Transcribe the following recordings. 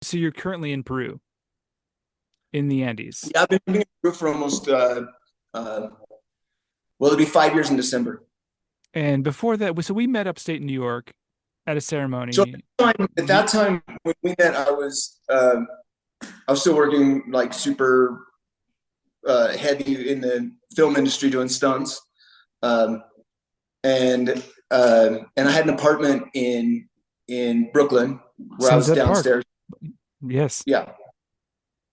So you're currently in Peru, in the Andes. Yeah, I've been living in Peru for almost uh, well, it'll be 5 years in December. And before that, so we met upstate New York at a So ceremony. at You, that time when we met, I was still working like super heavy in the film industry doing stunts, um, and and I had an apartment in Brooklyn where I was Sunset Park. downstairs. Yes. Yeah,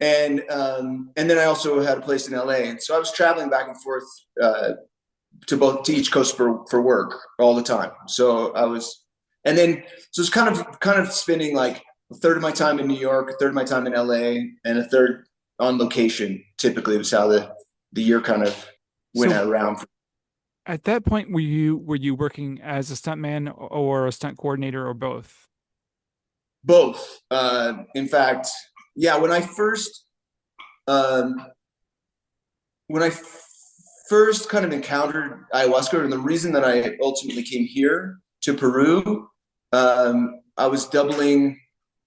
and then I also had a place in LA, and so I was traveling back and forth to each coast for work all the time. So I was, and then so it's kind of spending like a third of my time in New York, a third of my time in LA, and a third on location. Typically, was how the year kind of went So around. at that point, were you working as a stuntman or a stunt coordinator or both? Both, in fact, yeah. Um, when I first kind of encountered ayahuasca, and the reason that I ultimately came here to Peru, I was doubling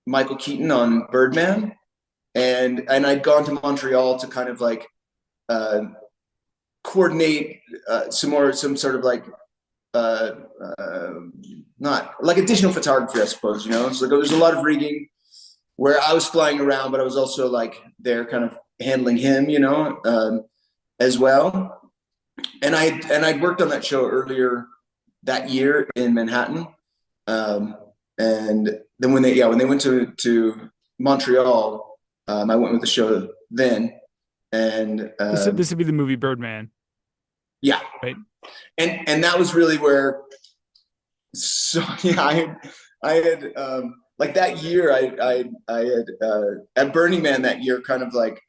Michael Keaton on Birdman, and I'd gone to Montreal to kind of like uh, coordinate some sort of like uh, uh, not like additional photography, I suppose. You know, it's like there's a lot of rigging where I was flying around, but I was also like there, kind of handling him. You know, as well. And I'd worked on that show earlier that year in Manhattan. Um, and then when they went to Montreal, I went with the show then, and This would be the movie Birdman, yeah, right? and that was really where. So yeah, I had like that year, I had at Burning Man that year, kind of like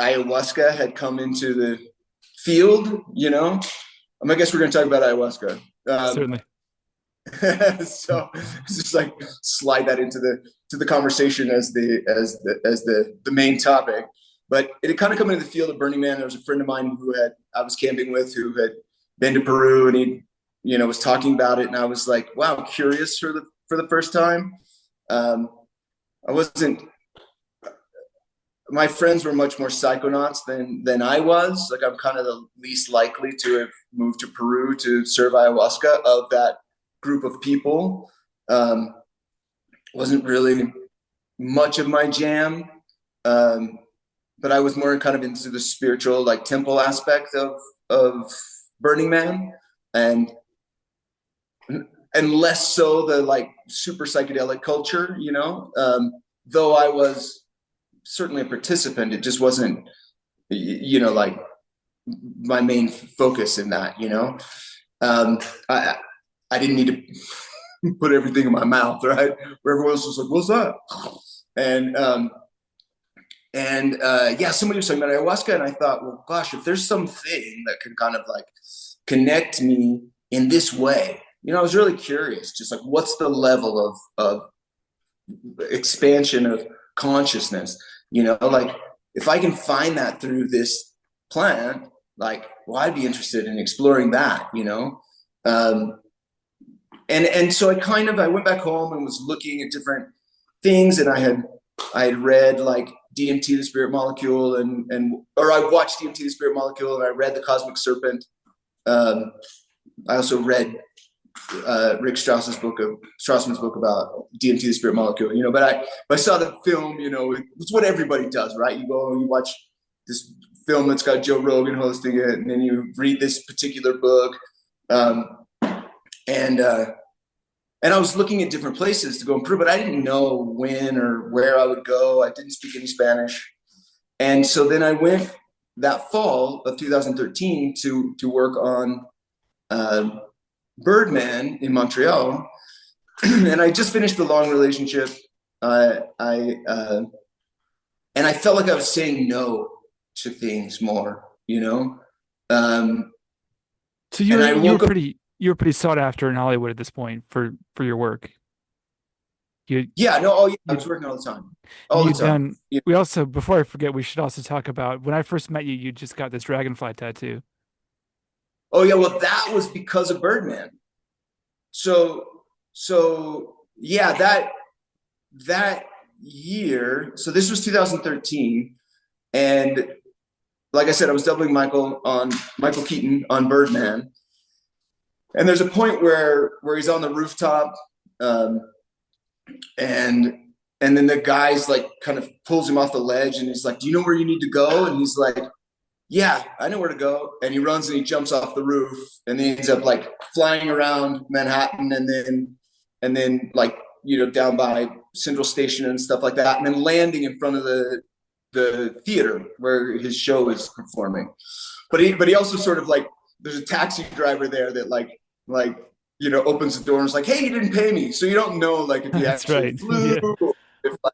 ayahuasca had come into the field, you know. I guess we're going to talk about ayahuasca. Certainly. So it's just like slide that into the conversation as the main topic. But it had kind of come into the field of Burning Man. There was a friend of mine who had I was camping with who had been to Peru, and he was talking about it, and I was like, wow, I'm curious for the first time. Um, I wasn't. My friends were much more psychonauts than I was. Like I'm kind of the least likely to have moved to Peru to serve ayahuasca of that group of people. Um, wasn't really much of my jam, um, but I was more kind of into the spiritual, like temple aspect of Burning Man, and and less so the like super psychedelic culture. Though I was certainly a participant, it just wasn't like my main focus in that. Um, I I didn't need to put everything in my mouth, right? Where everyone else was like, "What's that?" And yeah, somebody was talking about ayahuasca, and I thought, well, gosh, if there's something that can kind of like connect me in this way, I was really curious, just like what's the level of expansion of consciousness, like if I can find that through this plant, like, well, I'd be interested in exploring that, um, and so I went back home and was looking at different things, and I had read like DMT, the Spirit Molecule, or I watched DMT, the Spirit Molecule, and I read the Cosmic Serpent. Um, I also read Rick Strassman's book about DMT, the Spirit Molecule. But I saw the film. It's what everybody does, right? You go and you watch this film that's got Joe Rogan hosting it, and then you read this particular book. Um, and and I was looking at different places to go improve, but I didn't know when or where I would go. I didn't speak any Spanish, and so then I went that fall of 2013 to work on uh, Birdman in Montreal, and I just finished the long relationship. I and I felt like I was saying no to things more, um, So and I woke up. you were pretty sought after in Hollywood at this point for your work. You Yeah, no, oh yeah, I you was working all the you'd time. done. We also, before I forget, we should also talk about when I first met you. You just got this dragonfly tattoo. Oh yeah, well that was because of Birdman. So yeah, that that year, so this was 2013, and like I said, I was doubling Michael Keaton on Birdman, and there's a point where he's on the rooftop, um, and and then the guy's like kind of pulls him off the ledge, and he's like, "Do you know where you need to go?" And he's like, "Yeah, I know where to go." And he runs and he jumps off the roof, and then he ends up like flying around Manhattan, and then like down by Central Station and stuff like that, and then landing in front of the theater where his show is performing. But he also sort of like, there's a taxi driver there that like opens the door and is like, "Hey, you didn't pay me," so you don't know like if he That's actually right. flew, Yeah. or if like,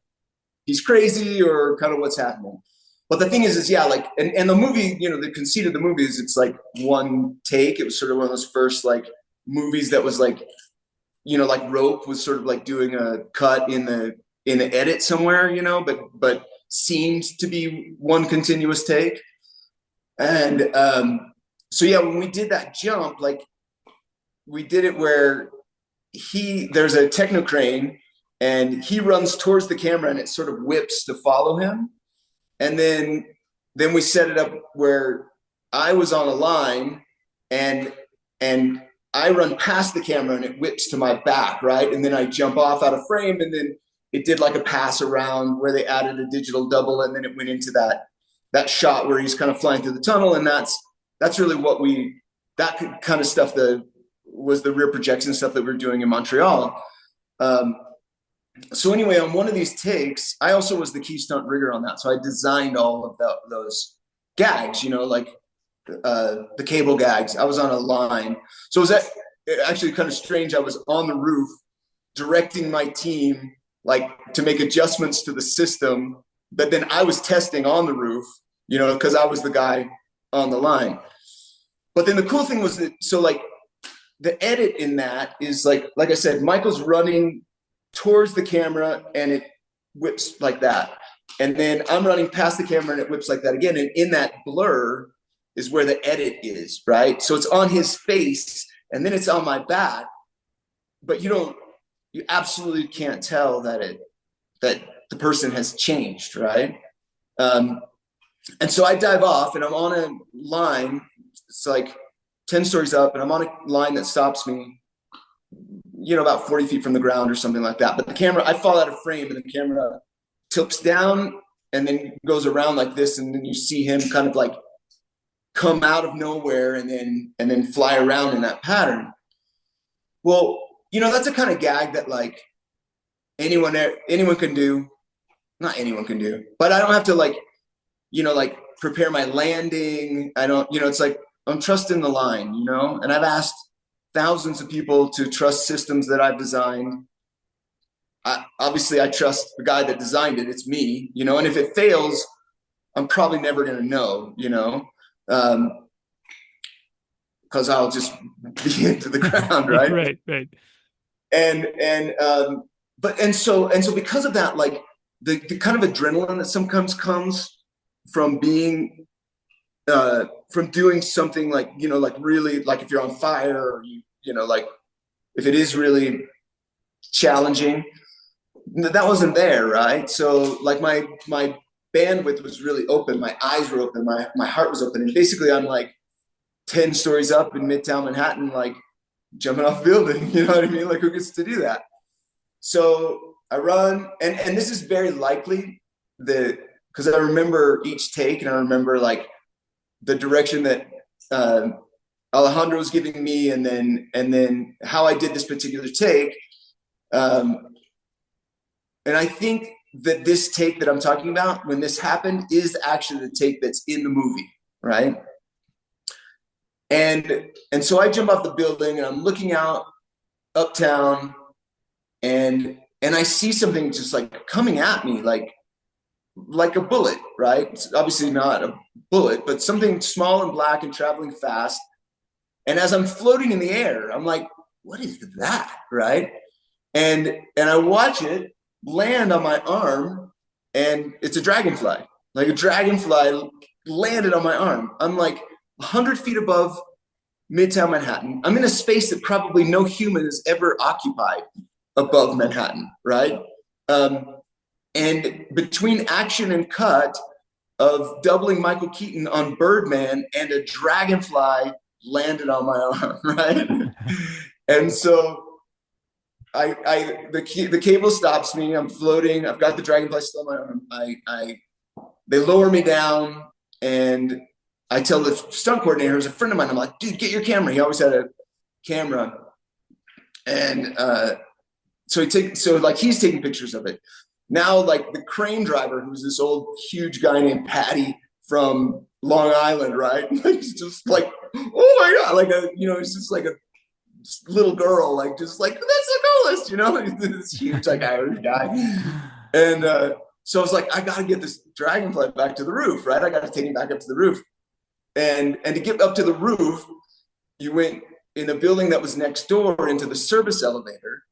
he's crazy or kind of what's happening. But the thing is yeah, like, and the movie, the conceit of the movie is it's like one take. It was sort of one of those first like movies that was like, like Rope was sort of like doing a cut in the edit somewhere, but seemed to be one continuous take. And so yeah, when we did that jump, like we did it where there's a techno crane and he runs towards the camera and it sort of whips to follow him. And then we set it up where I was on a line and and I run past the camera and it whips to my back, right? And then I jump off out of frame, and then it did like a pass around where they added a digital double, and then it went into that shot where he's kind of flying through the tunnel, and that's really that kind of stuff that was the rear projection stuff that we were doing in Montreal. Um, so anyway, on one of these takes, I also was the key stunt rigger on that. So I designed all of those gags, like the cable gags. I was on a line. So it was actually kind of strange. I was on the roof directing my team, like to make adjustments to the system. But then I was testing on the roof, because I was the guy on the line. But then the cool thing was that, so like the edit in that is like I said, Michael's running towards the camera and it whips like that. And then I'm running past the camera and it whips like that again. And in that blur is where the edit is, right? So it's on his face and then it's on my back, but you absolutely can't tell that the person has changed, right? And so I dive off and I'm on a line. It's like 10 stories up and I'm on a line that stops me, about 40 feet from the ground or something like that. But the camera, I fall out of frame and the camera tilts down and then goes around like this. And then you see him kind of like come out of nowhere and then fly around in that pattern. Well, that's a kind of gag that like anyone can do. Not anyone can do, but I don't have to like prepare my landing. I don't, it's like I'm trusting the line, and I've asked thousands of people to trust systems that I've designed. Obviously, I trust the guy that designed it. It's me, and if it fails, I'm probably never going to know, because I'll just be into the ground, right? Right. So because of that, like the kind of adrenaline that sometimes comes from being from doing something like like really, like if you're on fire or like if it is really challenging, that wasn't there, right? So like my bandwidth was really open, my eyes were open, my heart was open, and basically I'm like 10 stories up in Midtown Manhattan, like jumping off a building, you know what I mean? Like who gets to do that? So I run, and this is very likely because I remember each take and I remember like the direction that Alejandro was giving me, and then how I did this particular take. And I think that this take that I'm talking about, when this happened, is actually the take that's in the movie, right? And so I jump off the building and I'm looking out uptown, and I see something just like coming at me, like a bullet, right? It's obviously not a bullet, but something small and black and traveling fast. And as I'm floating in the air, I'm like, what is that, right? And I watch it land on my arm, and it's a dragonfly. Like a dragonfly landed on my arm. I'm like 100 feet above Midtown Manhattan. I'm in a space that probably no human has ever occupied above Manhattan, right? Um, and between action and cut of doubling Michael Keaton on Birdman, and a dragonfly landed on my arm, right? And so the cable stops me. I'm floating. I've got the dragonfly still on my arm. They lower me down, and I tell the stunt coordinator, who's a friend of mine, I'm like, dude, get your camera. He always had a camera, and so like he's taking pictures of it. Now, like the crane driver, who's this old huge guy named Patty from Long Island, right? He's just like, oh my god, like he's just like a little girl, like just like that's the coolest, this huge like Irish guy. And so I was like, I gotta get this dragonfly back to the roof, right? I gotta take him back up to the roof. And to get up to the roof, you went in a building that was next door into the service elevator,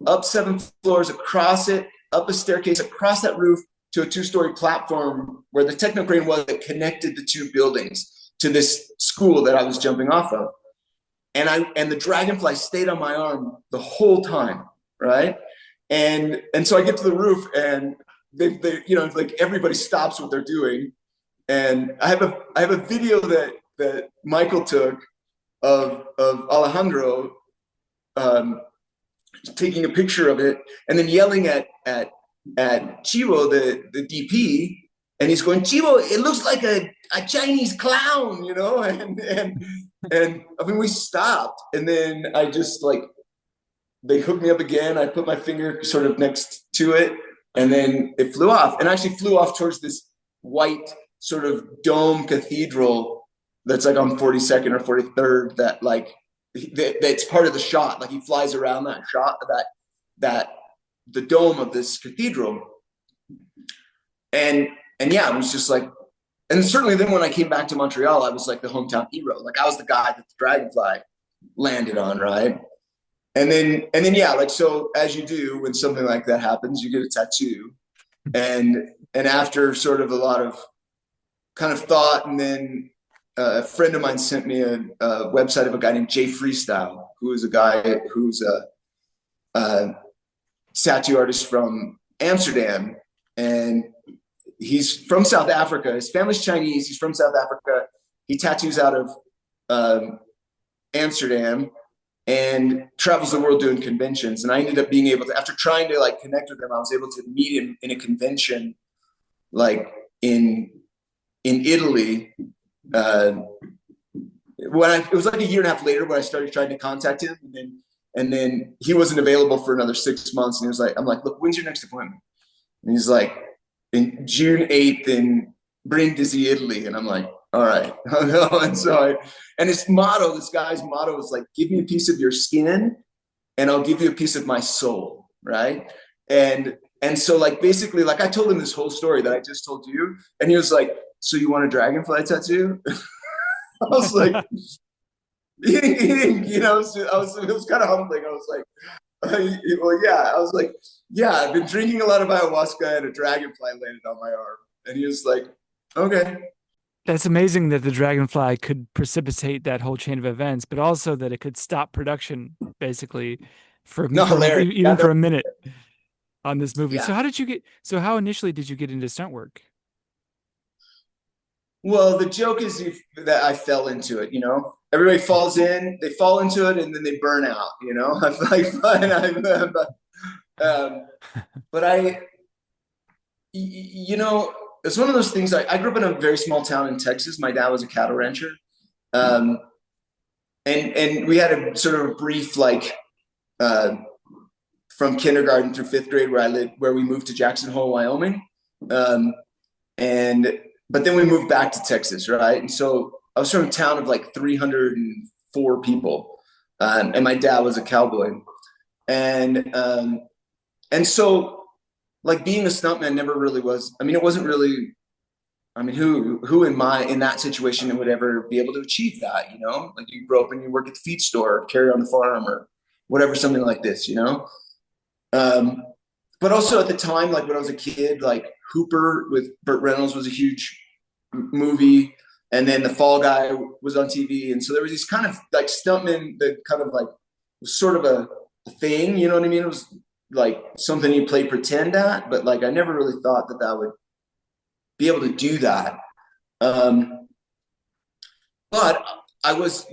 up 7 floors, across it, up a staircase, across that roof to a 2-story platform where the techno crane was that connected the 2 buildings to this school that I was jumping off of. And the dragonfly stayed on my arm the whole time, right? And so I get to the roof, and they like everybody stops what they're doing, and I have a video that Michael took of Alejandro taking a picture of it, and then yelling at Chivo, the DP, and he's going, Chivo, it looks like a Chinese clown, and I mean, we stopped, and then I just like, they hooked me up again. I put my finger sort of next to it, and then it flew off, and actually flew off towards this white sort of dome cathedral that's like on 42nd or 43rd, that like, that's part of the shot. Like he flies around that shot, that the dome of this cathedral. And yeah, it was just like, and certainly then when I came back to Montreal, I was like the hometown hero. Like I was the guy that the dragonfly landed on, right? And then yeah, like, so as you do when something like that happens, you get a tattoo. And after sort of a lot of kind of thought, and then a friend of mine sent me a website of a guy named Jay Freestyle, who is a guy who's a tattoo artist from Amsterdam, and he's from South Africa. His family's Chinese. He's from South Africa. He tattoos out of Amsterdam and travels the world doing conventions. And I ended up being able to, after trying to like connect with him, I was able to meet him in a convention, like in Italy. It was like a year and a half later when I started trying to contact him, and then he wasn't available for another 6 months. And he was like, I'm like, look, when's your next appointment? And he's like, in June 8th in Brindisi, Italy. And I'm like, all right. And his motto, this guy's motto is like, give me a piece of your skin and I'll give you a piece of my soul. Right. And so like, basically, like I told him this whole story that I just told you. And he was like, so you want a dragonfly tattoo? I was like, he didn't, it was kind of humbling. I was like, well, yeah. I was like, yeah, I've been drinking a lot of ayahuasca and a dragonfly landed on my arm. And he was like, okay. That's amazing that the dragonfly could precipitate that whole chain of events, but also that it could stop production basically No, hilarious. even for a minute on this movie. Yeah. So how initially did you get into stunt work? Well, the joke is that I fell into it, Everybody falls in, they fall into it, and then they burn out, I'm like, but it's one of those things. I grew up in a very small town in Texas. My dad was a cattle rancher. And we had a sort of a brief, like, from kindergarten through 5th grade where we moved to Jackson Hole, Wyoming. But then we moved back to Texas, right? And so I was from a town of like 304 people. And my dad was a cowboy. And so, like, being a stuntman never really was, I mean, it wasn't really, I mean, who in that situation would ever be able to achieve that, Like you grow up and you work at the feed store, or carry on the farm, or whatever, something like this, But also at the time, like when I was a kid, like Hooper with Burt Reynolds was a huge movie. And then The Fall Guy was on TV. And so there was these kind of like stuntmen that kind of like was sort of a thing, you know what I mean? It was like something you play pretend at, but like I never really thought that I would be able to do that. Um, but I was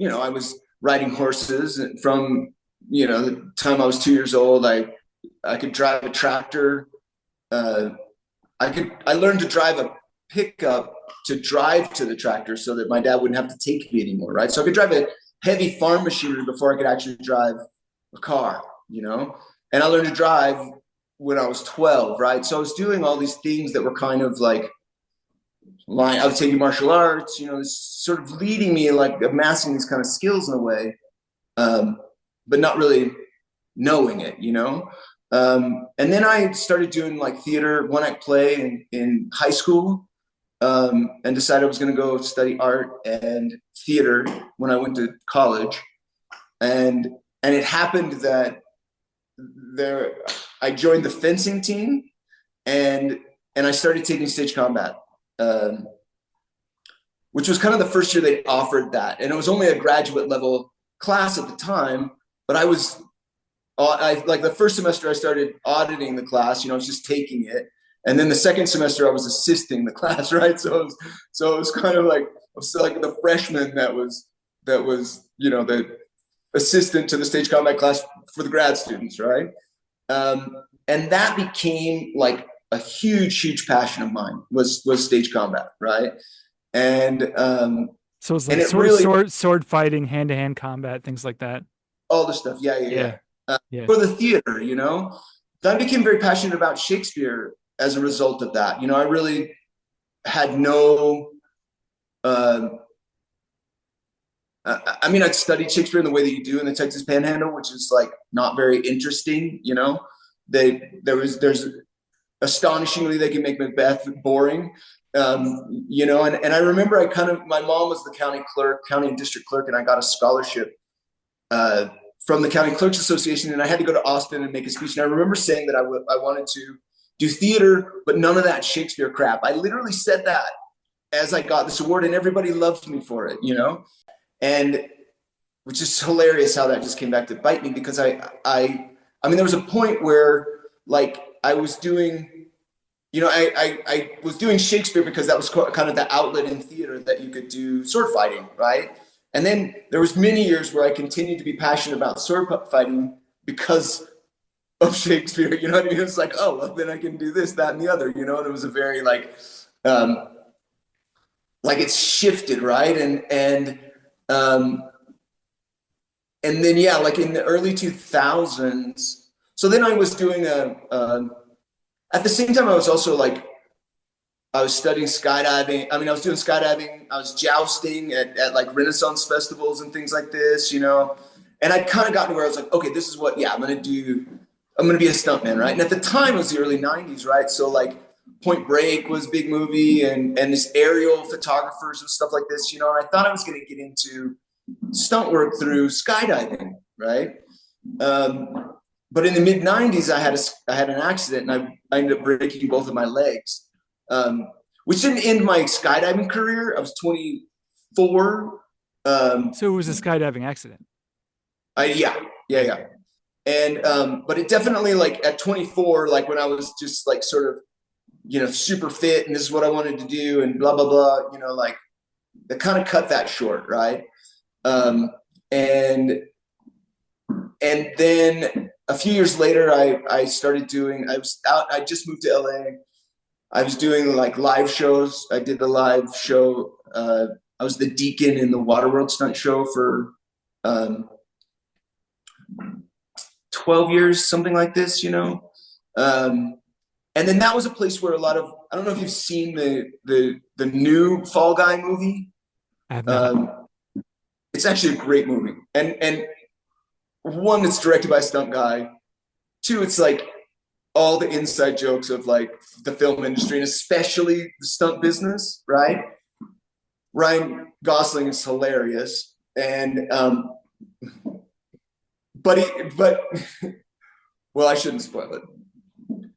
riding horses from, the time I was 2 years old. I could drive a tractor. Uh, I learned to drive a pickup to drive to the tractor so that my dad wouldn't have to take me anymore, right? So I could drive a heavy farm machinery before I could actually drive a car, And I learned to drive when I was 12, right? So I was doing all these things that were kind of like I was taking martial arts, sort of leading me like amassing these kind of skills in a way, but not really knowing it. And then I started doing like theater, one act play in high school, and decided I was going to go study art and theater when I went to college. And it happened that I joined the fencing team, and I started taking stage combat, which was kind of the first year they offered that, and it was only a graduate level class at the time. But I like the first semester I started auditing the class. I was just taking it, and then the second semester I was assisting the class, right? So it was kind of like I was like the freshman that was the assistant to the stage combat class for the grad students, right? And that became like a huge passion of mine was stage combat, right? And So it's and like it really sword fighting, hand to hand combat, things like that. all the stuff, yeah. Yeah. Yeah. For the theater, I became very passionate about Shakespeare as a result of that. I really had no. I mean, I'd studied Shakespeare in the way that you do in the Texas Panhandle, which is like not very interesting. There's astonishingly they can make Macbeth boring. And I remember my mom was the county and district clerk, and I got a scholarship from the County Clerks Association, and I had to go to Austin and make a speech. And I remember saying that I wanted to do theater, but none of that Shakespeare crap. I literally said that as I got this award, and everybody loved me for it, and which is hilarious how that just came back to bite me, because I mean, there was a point where like I was doing, I was doing Shakespeare because that was kind of the outlet in theater that you could do sword fighting, right? And then there was many years where I continued to be passionate about sword fighting because of Shakespeare. You know what I mean? It's like, oh, well, then I can do this, that, and the other. And it was a very like it's shifted, right? And then yeah, like in the early 2000s. So then I was doing at the same time I was also like I was studying skydiving. I mean, I was doing skydiving. I was jousting at like Renaissance festivals and things like this, And I'd kind of gotten to where I was like, okay, this is what, I'm going to do. I'm going to be a stuntman, right? And at the time, it was the early 90s, right? So like Point Break was a big movie, and this aerial photographers and stuff like this, And I thought I was going to get into stunt work through skydiving, right? But in the mid 90s, I had an accident, and I ended up breaking both of my legs, which didn't end my skydiving career. I was 24. So it was a skydiving accident. Yeah. And but it definitely, like at 24, like when I was just like sort of super fit and this is what I wanted to do and blah blah blah, like that kind of cut that short, right? And then a few years later, I started doing. I just moved to LA. I was doing like live shows. I did the live show. I was the deacon in the Waterworld stunt show for 12 years, something like this, and then that was a place where a lot of, I don't know if you've seen the new Fall Guy movie. I have not. It's actually a great movie. And one, it's directed by a stunt guy. Two, it's like all the inside jokes of like the film industry and especially the stunt business, right? Ryan Gosling is hilarious. And but well, I shouldn't spoil it.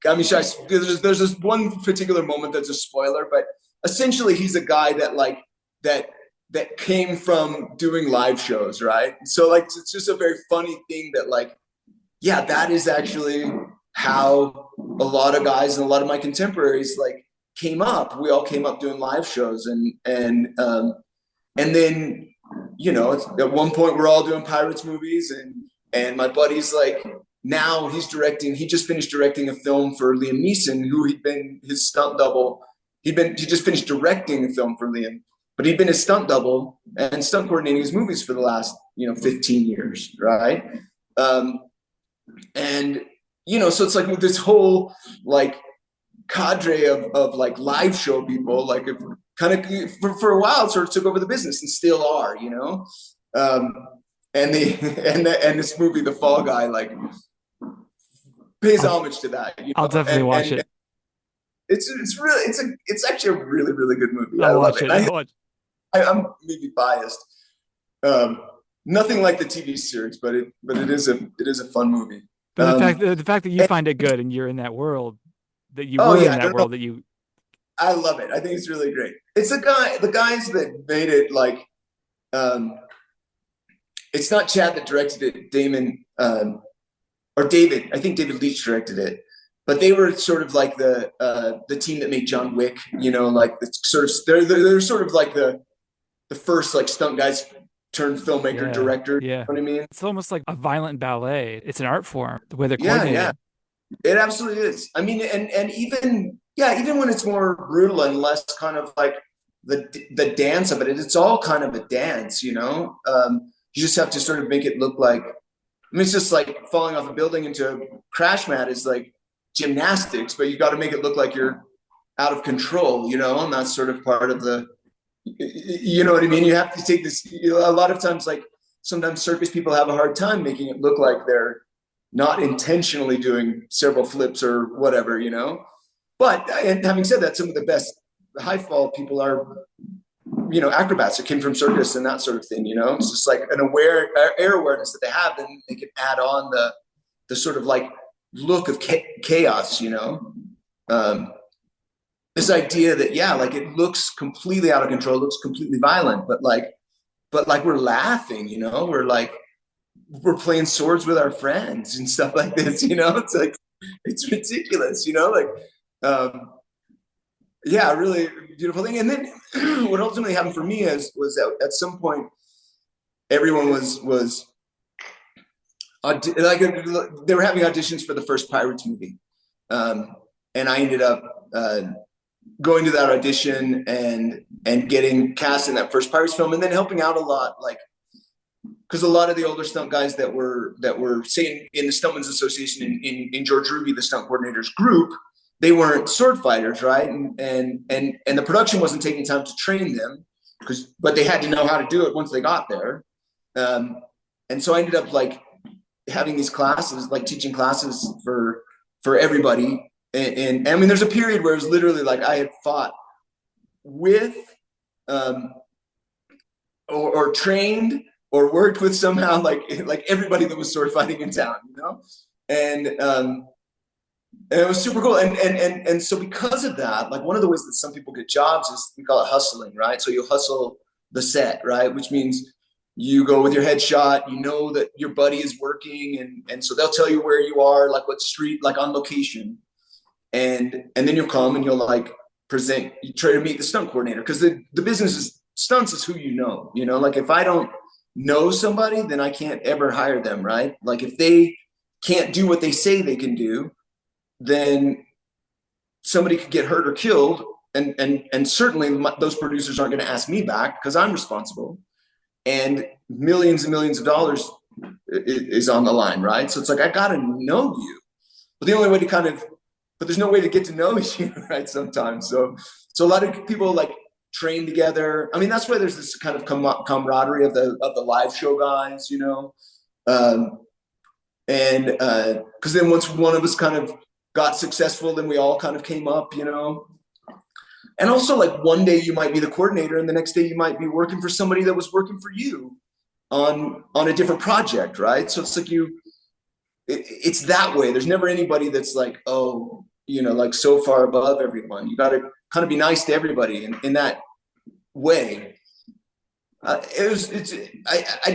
I mean, there's this one particular moment that's a spoiler, but essentially he's a guy that came from doing live shows, right? So like it's just a very funny thing that like, yeah, that is actually how a lot of guys and a lot of my contemporaries like came up. We all came up doing live shows, and then at one point we're all doing Pirates movies, and my buddy's like now he's directing. He just finished directing a film for Liam Neeson, who he'd been his stunt double. He just finished directing a film for Liam, but he'd been his stunt double and stunt coordinating his movies for the last 15 years, right? And so it's like with this whole like cadre of like live show people, like kind of for a while sort of took over the business and still are, and this movie, The Fall Guy, like pays homage to that. I'll definitely watch it. It's actually a really, really good movie. I'll watch it. I'm maybe biased. Nothing like the TV series, but it is a fun movie. But the fact that you find it good and you're in that world, that you were in that world, that you. I love it. I think it's really great. It's the guys that made it like. It's not Chad that directed it. Damon or David. I think David Leitch directed it. But they were sort of like the team that made John Wick. Like the sort of they're sort of like the first like stunt guys turned filmmaker director. Yeah. You know what I mean? It's almost like a violent ballet. It's an art form, the way they're coordinated. Yeah. It absolutely is. I mean, and even when it's more brutal and less kind of like the dance of it, it's all kind of a dance, You just have to sort of make it look like. I mean, it's just like falling off a building into a crash mat is like gymnastics, but you got to make it look like you're out of control, and that's sort of part of the. You know what I mean? You have to take this. A lot of times, like sometimes circus people have a hard time making it look like they're not intentionally doing several flips or whatever, But and having said that, some of the best high fall people are, acrobats that came from circus and that sort of thing. It's just like an air awareness that they have, then they can add on the sort of like look of chaos. This idea that like it looks completely out of control, looks completely violent, but like we're laughing, we're playing swords with our friends and stuff like this, it's like it's ridiculous, really beautiful thing. And then what ultimately happened for me was that at some point everyone was like they were having auditions for the first Pirates movie, and I ended up going to that audition and getting cast in that first Pirates film, and then helping out a lot, like because a lot of the older stunt guys that were say in the Stuntmen's Association in George Ruby, the stunt coordinator's group, they weren't sword fighters, right? And the production wasn't taking time to train them but they had to know how to do it once they got there. And so I ended up like having these classes, like teaching classes for everybody. And I mean, there's a period where it was literally like I had fought with or trained or worked with somehow like everybody that was sword fighting in town, and it was super cool. And so because of that, like one of the ways that some people get jobs is we call it hustling, right? So you hustle the set, right? Which means you go with your headshot, that your buddy is working, and so they'll tell you where you are, like what street, like on location. And then you'll come and you'll like present, you try to meet the stunt coordinator, because the business is stunts is who like if I don't know somebody, then I can't ever hire them, right? Like if they can't do what they say they can do, then somebody could get hurt or killed, and certainly those producers aren't going to ask me back because I'm responsible, and millions and millions of dollars is on the line, right? So it's like I got to know you, but the only way to but there's no way to get to know you, right? Sometimes, so a lot of people like train together. I mean, that's why there's this kind of camaraderie of the live show guys, and because then once one of us kind of got successful, then we all kind of came up, and also like one day you might be the coordinator and the next day you might be working for somebody that was working for you on a different project, right? So it's like it's that way. There's never anybody that's like, oh, like so far above everyone. You got to kind of be nice to everybody in that way. I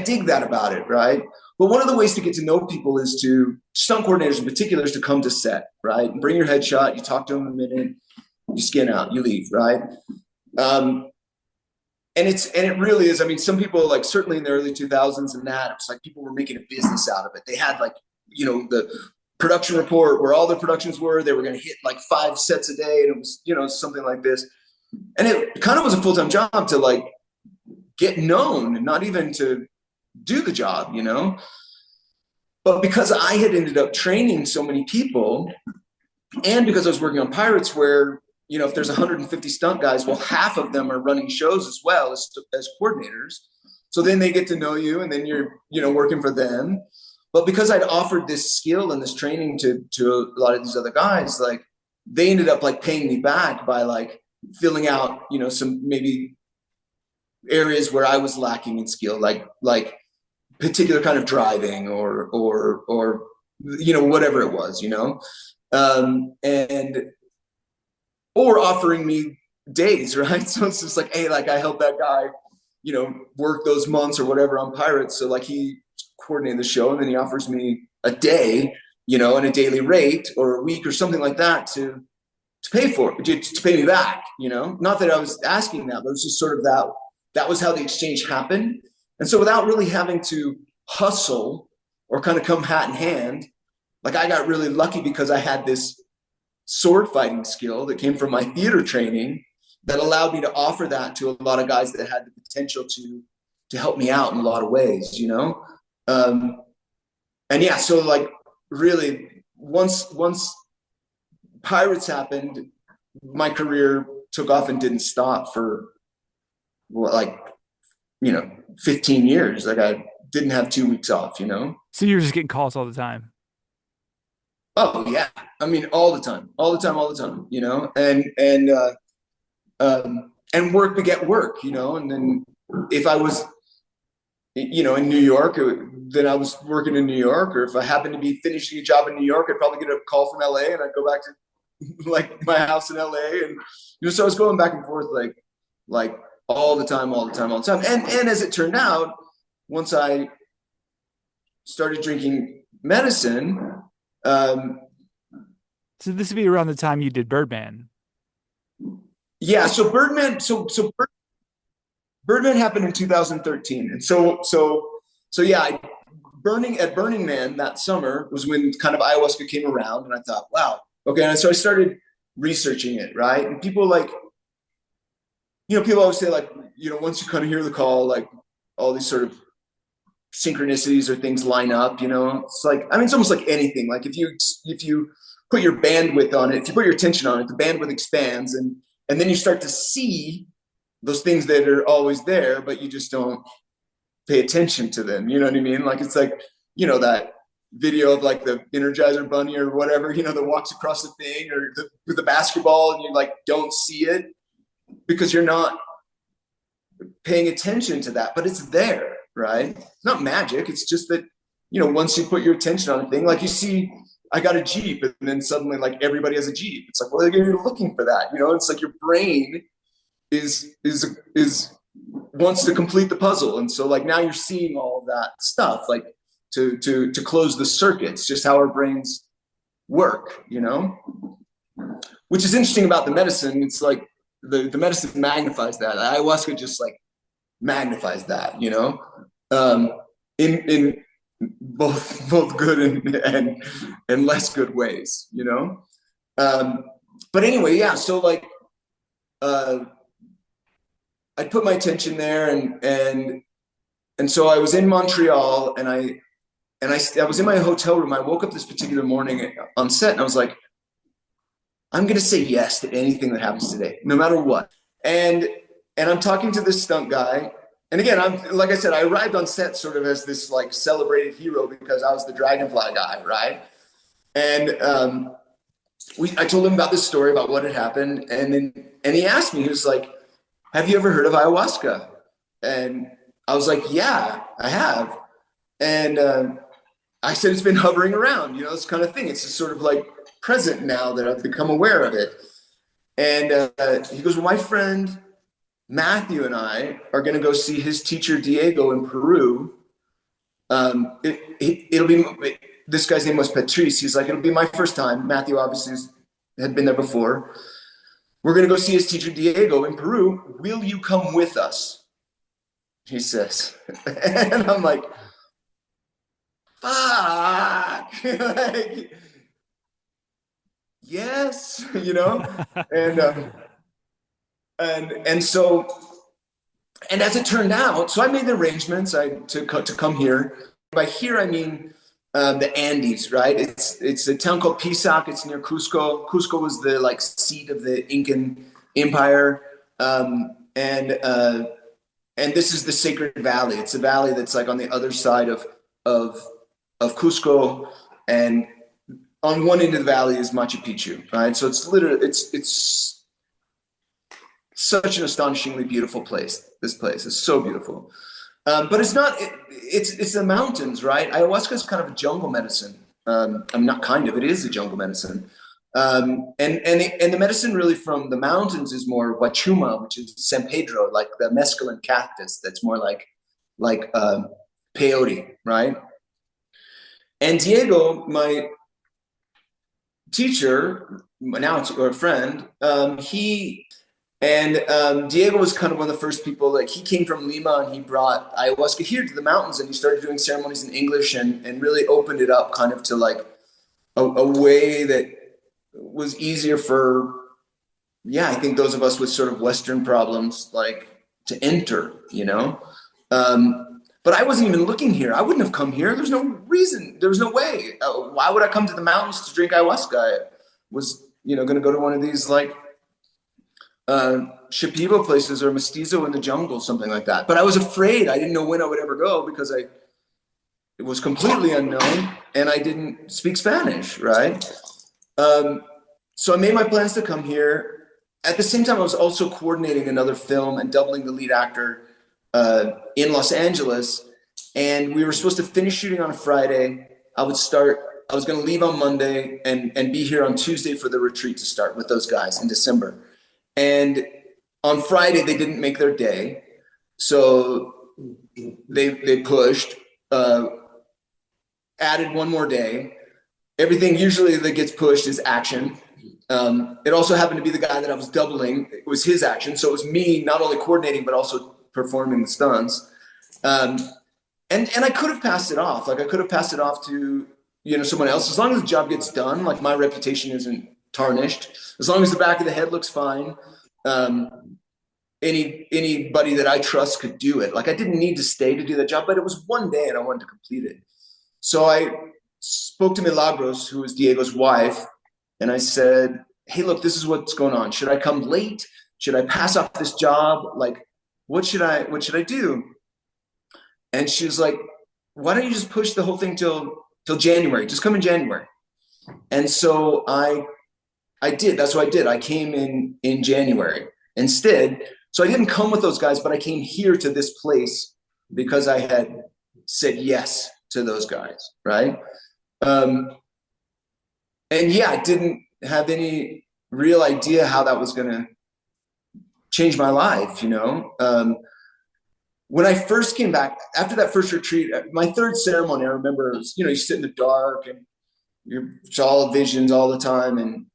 dig that about it, right? But one of the ways to get to know people is to, stunt coordinators in particular, is to come to set, right? Bring your headshot, you talk to them a minute, you skin out, you leave, right? And it really is. I mean, some people, like certainly in the early 2000s and that, it's like people were making a business out of it. They had like, you know, the production report where all the productions were, they were going to hit like 5 sets a day. And it was, you know, something like this. And it kind of was a full-time job to like get known and not even to do the job, you know? But because I had ended up training so many people, and because I was working on Pirates where, you know, if there's 150 stunt guys, well, half of them are running shows as well as coordinators. So then they get to know you, and then you're, you know, working for them. But because I'd offered this skill and this training to a lot of these other guys, like they ended up like paying me back by like filling out, you know, some maybe areas where I was lacking in skill, like particular kind of driving or you know, whatever it was, you know, and or offering me days, right? So it's just like, hey, like I helped that guy, you know, work those months or whatever on Pirates. So like he coordinated the show, and then he offers me a day, you know, and a daily rate or a week or something like that to pay for it, to pay me back, you know. Not that I was asking that, but it was just sort of that was how the exchange happened. And so without really having to hustle or kind of come hat in hand, like I got really lucky because I had this sword fighting skill that came from my theater training that allowed me to offer that to a lot of guys that had the potential to help me out in a lot of ways, you know? And yeah, so like really once Pirates happened, my career took off and didn't stop for like, you know, 15 years. Like I didn't have 2 weeks off, you know? So you're just getting calls all the time. Oh yeah. I mean, all the time, you know, and work beget work, you know, and then if I was, you know, in New York, then I was working in New York, or if I happened to be finishing a job in New York, I'd probably get a call from LA and I'd go back to like my house in LA. And, you know, so I was going back and forth, like all the time. And as it turned out, once I started drinking medicine, So this would be around the time you did Birdman. yeah, so Birdman happened in 2013. And so yeah, Burning Man that summer was when kind of ayahuasca came around, and I thought, wow, okay. And so I started researching it, right? And people like, you know, people always say like, you know, once you kind of hear the call, like all these sort of synchronicities or things line up, you know. It's like, I mean, it's almost like anything. Like if you put your bandwidth on it, if you put your attention on it, the bandwidth expands, and then you start to see those things that are always there, but you just don't pay attention to them. You know what I mean? Like it's like, you know, that video of like the Energizer Bunny or whatever, you know, that walks across the thing, or with the basketball, and you like don't see it because you're not paying attention to that, but it's there, right? It's not magic. It's just that, you know, once you put your attention on a thing, like you see, I got a Jeep, and then suddenly like everybody has a Jeep. It's like, well, you're looking for that, you know. It's like your brain is wants to complete the puzzle, and so like now you're seeing all of that stuff, like to close the circuits, just how our brains work, you know. Which is interesting about the medicine. It's like the medicine magnifies that. Ayahuasca just like magnifies that, you know, in both good and less good ways, you know. But anyway, yeah. So like, I put my attention there, and so I was in Montreal, and I was in my hotel room. I woke up this particular morning on set, and I was like, I'm going to say yes to anything that happens today, no matter what. And I'm talking to this stunt guy. And again, I'm, like I said, I arrived on set sort of as this like celebrated hero because I was the dragonfly guy, right? And I told him about this story about what had happened, and he asked me, he was like, "Have you ever heard of ayahuasca?" And I was like, "Yeah, I have." And I said, "It's been hovering around, you know, this kind of thing. It's just sort of like present now that I've become aware of it." And he goes, "Well, my friend Matthew and I are going to go see his teacher Diego in Peru It'll be, this guy's name was Patrice. He's like, it'll be my first time. Matthew obviously had been there before. We're going to go see his teacher Diego in Peru. Will you come with us? He says. And I'm like, fuck. Like, yes, you know? And so, and as it turned out, so I made the arrangements to come here. By here, I mean the Andes, right? It's a town called Pisac. It's near Cusco. Cusco was the like seat of the Incan Empire, and this is the Sacred Valley. It's a valley that's like on the other side of Cusco, and on one end of the valley is Machu Picchu, right? So it's literally it's such an astonishingly beautiful place. This place is so beautiful. But it's not, it's the mountains, right? Ayahuasca is kind of a jungle medicine. I'm not kind of, it is a jungle medicine. And the medicine really from the mountains is more Huachuma, which is San Pedro, like the mescaline cactus that's more like peyote, right? And Diego, my teacher, now or a friend, Diego was kind of one of the first people, like he came from Lima and he brought ayahuasca here to the mountains and he started doing ceremonies in English and really opened it up kind of to like a way that was easier for, I think those of us with sort of Western problems, like to enter, you know? But I wasn't even looking here. I wouldn't have come here. There's no reason. There was no way. Why would I come to the mountains to drink ayahuasca? I was, going to go to one of these like, Shipibo places or Mestizo in the jungle, something like that. But I was afraid. I didn't know when I would ever go because it was completely unknown and I didn't speak Spanish, right? So I made my plans to come here. At the same time, I was also coordinating another film and doubling the lead actor in Los Angeles. And we were supposed to finish shooting on a Friday. I was going to leave on Monday and be here on Tuesday for the retreat to start with those guys in December. And on Friday, they didn't make their day. So they pushed, added one more day. Everything usually that gets pushed is action. It also happened to be the guy that I was doubling. It was his action. So it was me not only coordinating, but also performing the stunts. And I could have passed it off. Like I could have passed it off to, someone else. As long as the job gets done, like my reputation isn't tarnished. As long as the back of the head looks fine, anybody that I trust could do it. Like I didn't need to stay to do that job, but it was one day and I wanted to complete it. So I spoke to Milagros, who was Diego's wife, and I said, hey, look, this is what's going on. Should I come late? Should I pass off this job? Like, what should I do? And she was like, why don't you just push the whole thing till January? Just come in January. And so I did. That's what I did. I came in January instead. So I didn't come with those guys, but I came here to this place because I had said yes to those guys, right? And I didn't have any real idea how that was going to change my life, When I first came back, after that first retreat, my third ceremony, I remember, you sit in the dark and it's all visions all the time and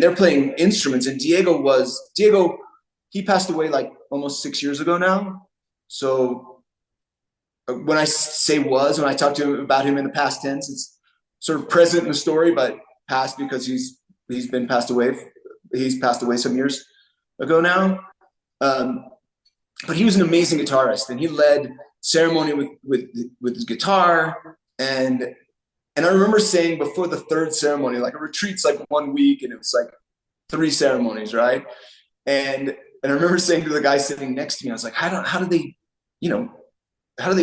they're playing instruments. And Diego, he passed away like almost 6 years ago now. So when I say when I talk to him about him in the past tense, it's sort of present in the story, but past because he's passed away. He's passed away some years ago now. But he was an amazing guitarist and he led ceremony with his guitar. And I remember saying before the third ceremony, like a retreat's like 1 week and it was like 3 ceremonies, right? And I remember saying to the guy sitting next to me, I was like, how do they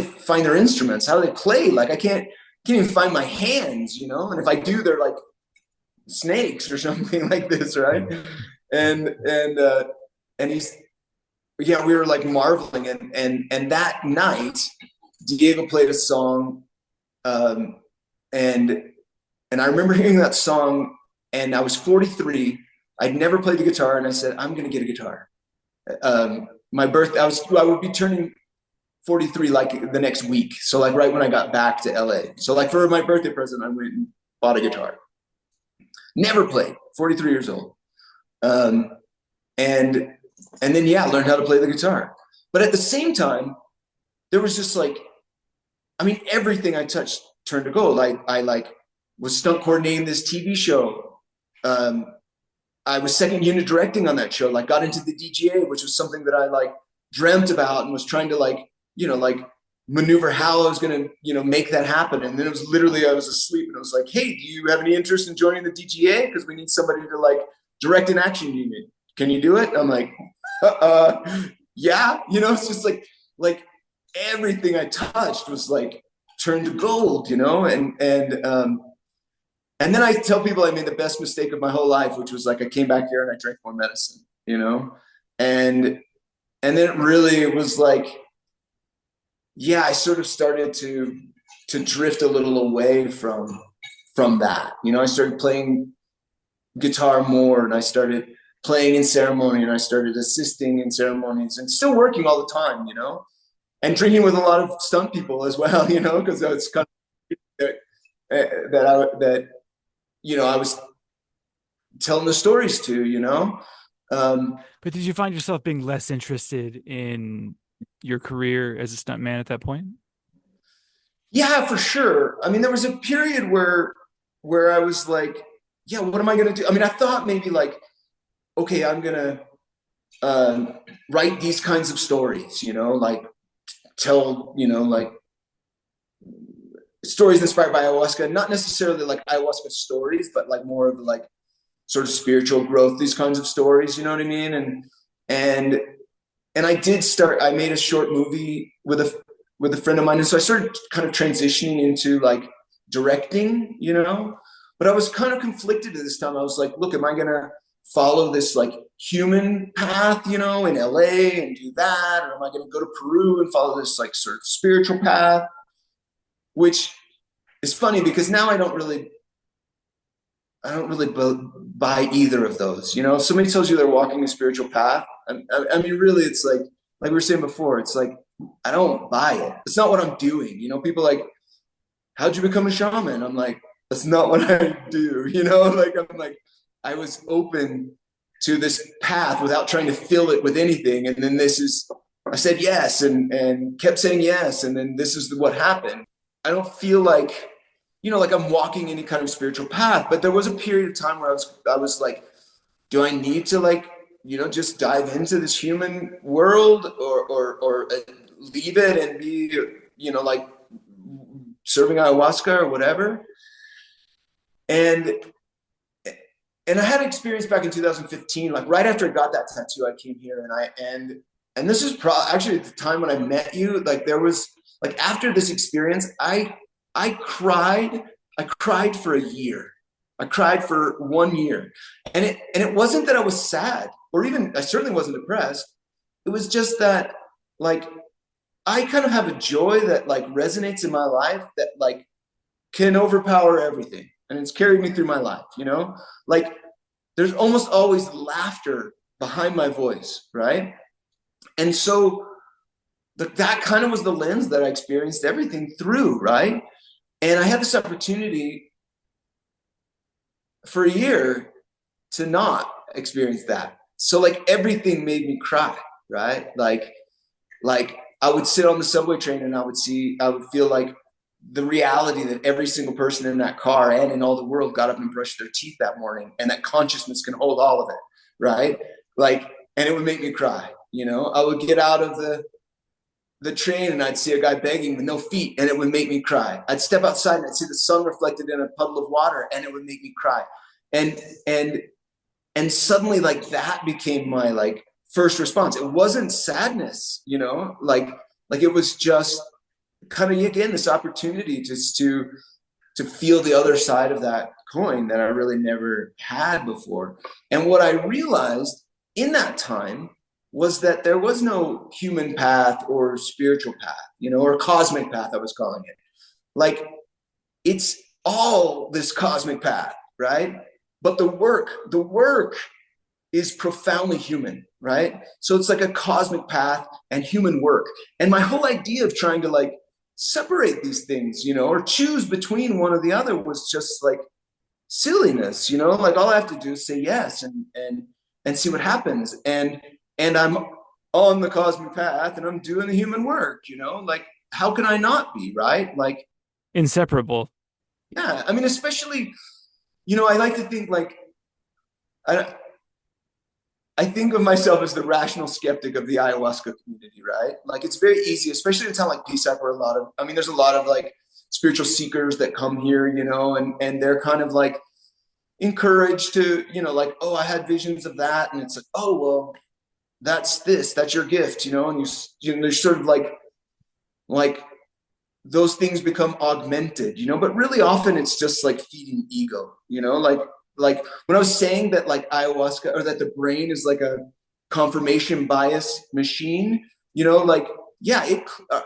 find their instruments? How do they play? Like I can't even find my hands, and if I do, they're like snakes or something like this, right? And we were like marveling and that night Diego played a song and I remember hearing that song and I was 43. I'd never played the guitar and I said, I'm going to get a guitar. I would be turning 43 like the next week. So like right when I got back to LA. So like for my birthday present, I went and bought a guitar. Never played, 43 years old. Um, and and then yeah, learned how to play the guitar. But at the same time, there was just like, I mean, everything I touched turned to gold. I like was stunt coordinating this TV show. Um, I was second unit directing on that show. Like got into the DGA, which was something that I like dreamt about and was trying to like, like maneuver how I was going to, make that happen. And then it was literally, I was asleep and I was like, hey, do you have any interest in joining the DGA? Because we need somebody to like direct an action unit. Can you do it? I'm like, yeah, it's just like everything I touched was like turned to gold, and then I tell people I made the best mistake of my whole life, which was like I came back here and I drank more medicine, and then it really was like, yeah, I sort of started to drift a little away from that. I started playing guitar more, and I started playing in ceremony, and I started assisting in ceremonies, and still working all the time, and drinking with a lot of stunt people as well, because it's kind of that I was telling the stories to. But did you find yourself being less interested in your career as a stuntman at that point? Yeah, for sure. I mean, there was a period where I was like, yeah, what am I gonna do? I mean, I thought maybe like, okay, I'm gonna write these kinds of stories, like tell, like stories inspired by ayahuasca, not necessarily like ayahuasca stories, but like more of like sort of spiritual growth, these kinds of stories, you know what I mean? And I did start, I made a short movie with a friend of mine. And so I started kind of transitioning into like directing, but I was kind of conflicted at this time. I was like, look, am I going to follow this like human path, in LA and do that? Or am I going to go to Peru and follow this like sort of spiritual path? Which is funny because now I don't really buy either of those. If somebody tells you they're walking a spiritual path, I mean, really, it's like we were saying before, it's like, I don't buy it. It's not what I'm doing. People like, how'd you become a shaman? I'm like, that's not what I do. I'm like, I was open to this path without trying to fill it with anything. And then I said yes and kept saying yes. And then this is what happened. I don't feel like, like I'm walking any kind of spiritual path, but there was a period of time where I was like, do I need to like, just dive into this human world or leave it and be, like serving ayahuasca or whatever. And I had an experience back in 2015, like right after I got that tattoo, I came here and this is actually at the time when I met you, like there was like, after this experience, I cried for a year. I cried for 1 year. And it wasn't that I was sad or even I certainly wasn't depressed. It was just that like I kind of have a joy that like resonates in my life that like can overpower everything. And it's carried me through my life, Like there's almost always laughter behind my voice, right? And so that kind of was the lens that I experienced everything through, right? And I had this opportunity for a year to not experience that. So like everything made me cry, right? Like I would sit on the subway train and I would feel like the reality that every single person in that car and in all the world got up and brushed their teeth that morning, and that consciousness can hold all of it, right? Like, and it would make me cry, I would get out of the train and I'd see a guy begging with no feet and it would make me cry. I'd step outside and I'd see the sun reflected in a puddle of water and it would make me cry. And suddenly like that became my like first response. It wasn't sadness, like it was just kind of, again, this opportunity just to feel the other side of that coin that I really never had before. And what I realized in that time was that there was no human path or spiritual path, or cosmic path, I was calling it. Like it's all this cosmic path, right? But the work is profoundly human, right? So it's like a cosmic path and human work. And my whole idea of trying to like separate these things, you know, or choose between one or the other was just like silliness, you know, like all I have to do is say yes and see what happens. And I'm on the cosmic path and I'm doing the human work, you know, like how can I not be, right? Like, Inseparable. yeah, I mean, especially, you know, I like to think like I I think of myself as the rational skeptic of the ayahuasca community, right? Like it's very easy, especially in a town like PSAP where a lot of, I mean, there's a lot of like spiritual seekers that come here, you know, and they're kind of like encouraged to, you know, like, oh, I had visions of that. And it's like, oh, well, that's your gift, you know, and you know, there's sort of like those things become augmented, you know, but really often it's just like feeding ego, you know, like when I was saying that like ayahuasca or that the brain is like a confirmation bias machine, you know, like, yeah,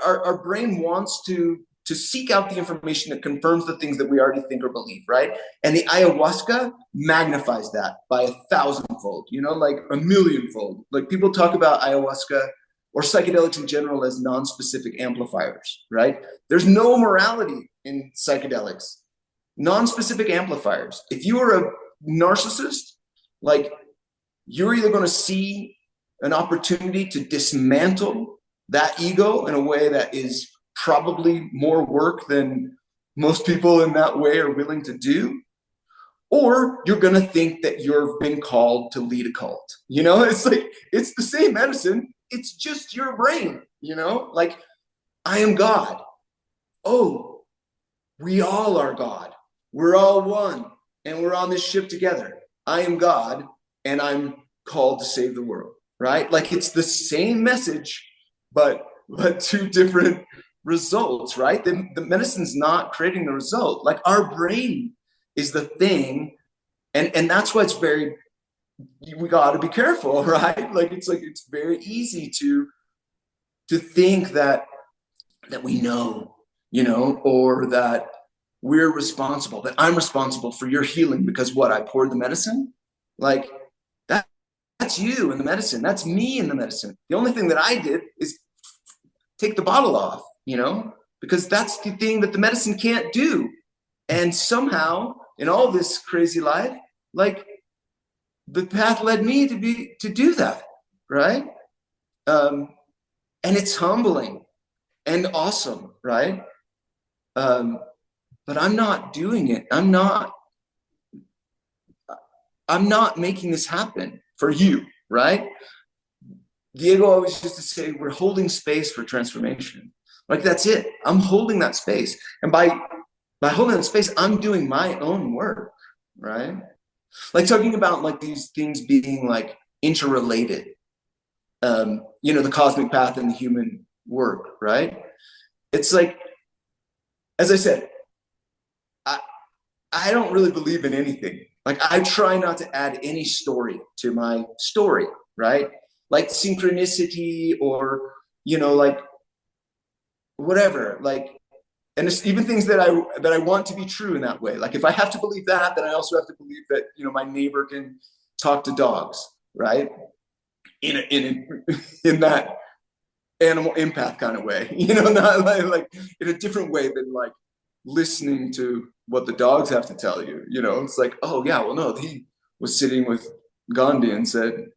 our brain wants to seek out the information that confirms the things that we already think or believe, right? And the ayahuasca magnifies that by 1,000-fold, you know, like a millionfold. Like people talk about ayahuasca or psychedelics in general as non-specific amplifiers, right? There's no morality in psychedelics. Non-specific amplifiers. If you are a narcissist, like you're either going to see an opportunity to dismantle that ego in a way that is probably more work than most people in that way are willing to do, or you're going to think that you've been called to lead a cult. You know, it's like, it's the same medicine. It's just your brain, you know, like I am God. Oh, we all are God. We're all one and we're on this ship together. I am God and I'm called to save the world, right? Like it's the same message, but two different results, right? The medicine's not creating the result. Like our brain is the thing. And that's why it's very, we got to be careful, right? Like it's very easy to think that we know, you know, or that we're responsible, that I'm responsible for your healing because what, I poured the medicine? Like that's you in the medicine. That's me in the medicine. The only thing that I did is take the bottle off, you know, because that's the thing that the medicine can't do. And somehow in all this crazy life, like the path led me to do that, right? And it's humbling and awesome, right? But I'm not doing it. I'm not making this happen for you, right? Diego always used to say, we're holding space for transformation. Like that's it. I'm holding that space. And by holding that space, I'm doing my own work, right? Like talking about like these things being like interrelated, you know, the cosmic path and the human work, right? It's like, as I said, I don't really believe in anything. Like I try not to add any story to my story, right? Like synchronicity or, you know, like whatever, like, and it's even things that I want to be true in that way. Like if I have to believe that, then I also have to believe that, you know, my neighbor can talk to dogs, right? In that animal empath kind of way, you know, not like in a different way than like listening to what the dogs have to tell you, you know. It's like, oh yeah, well no, he was sitting with Gandhi and said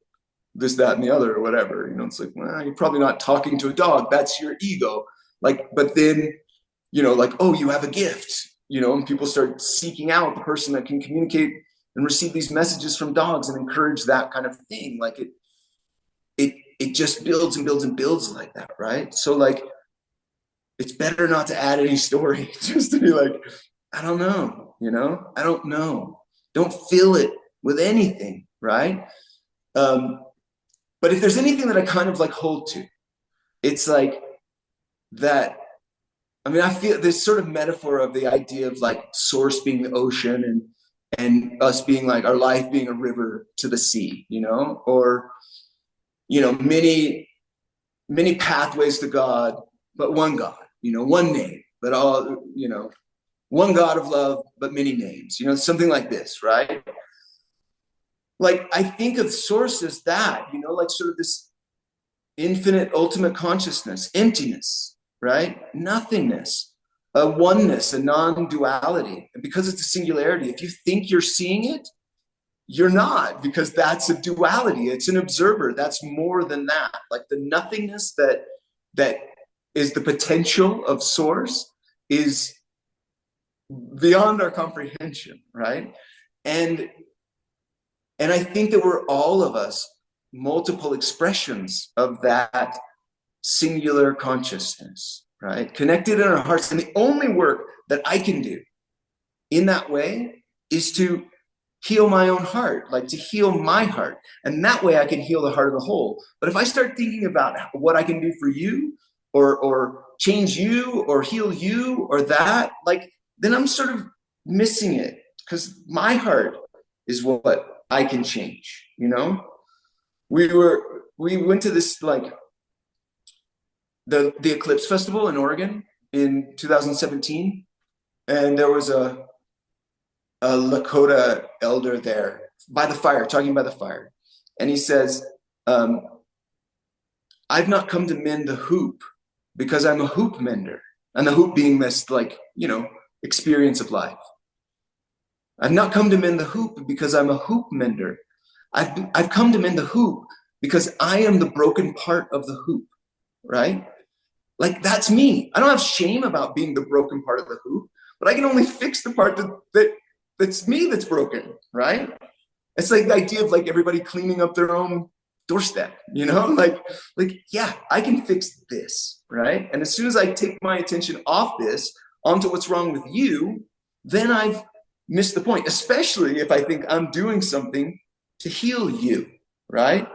this, that, and the other, or whatever, you know. It's like, well, you're probably not talking to a dog, that's your ego. Like, but then, you know, like, oh, you have a gift, you know, and people start seeking out the person that can communicate and receive these messages from dogs and encourage that kind of thing. Like it just builds and builds and builds like that, right? So like it's better not to add any story, just to be like, I don't know, you know, I don't know. Don't fill it with anything, right? But if there's anything that I kind of like hold to, it's like that. I mean, I feel this sort of metaphor of the idea of like source being the ocean and us being like our life being a river to the sea, you know, or, you know, many pathways to God, but one God, you know, one name, but all, you know, one God of love, but many names, you know, something like this, right? Like I think of source as that, you know, like sort of this infinite ultimate consciousness, emptiness, right? Nothingness, a oneness, a non-duality. And because it's a singularity, if you think you're seeing it, you're not, because that's a duality. It's an observer. That's more than that. Like the nothingness that is the potential of source is beyond our comprehension, right? And and I think that we're all of us multiple expressions of that singular consciousness, right? Connected in our hearts. And the only work that I can do in that way is to heal my own heart, like to heal my heart. And that way I can heal the heart of the whole. But if I start thinking about what I can do for you or change you or heal you or that, like, then I'm sort of missing it, because my heart is what I can change, you know? We went to this, like, the Eclipse Festival in Oregon in 2017, and there was a Lakota elder there by the fire, talking by the fire. And he says, I've not come to mend the hoop because I'm a hoop mender. And the hoop being this, like, you know, experience of life. I've not come to mend the hoop because I'm a hoop mender. I've come to mend the hoop because I am the broken part of the hoop, right? Like, that's me. I don't have shame about being the broken part of the hoop, but I can only fix the part that's me that's broken, right? It's like the idea of, like, everybody cleaning up their own doorstep, you know? Like, yeah, I can fix this, right? And as soon as I take my attention off this onto what's wrong with you, then I've missed the point, especially if I think I'm doing something to heal you, right?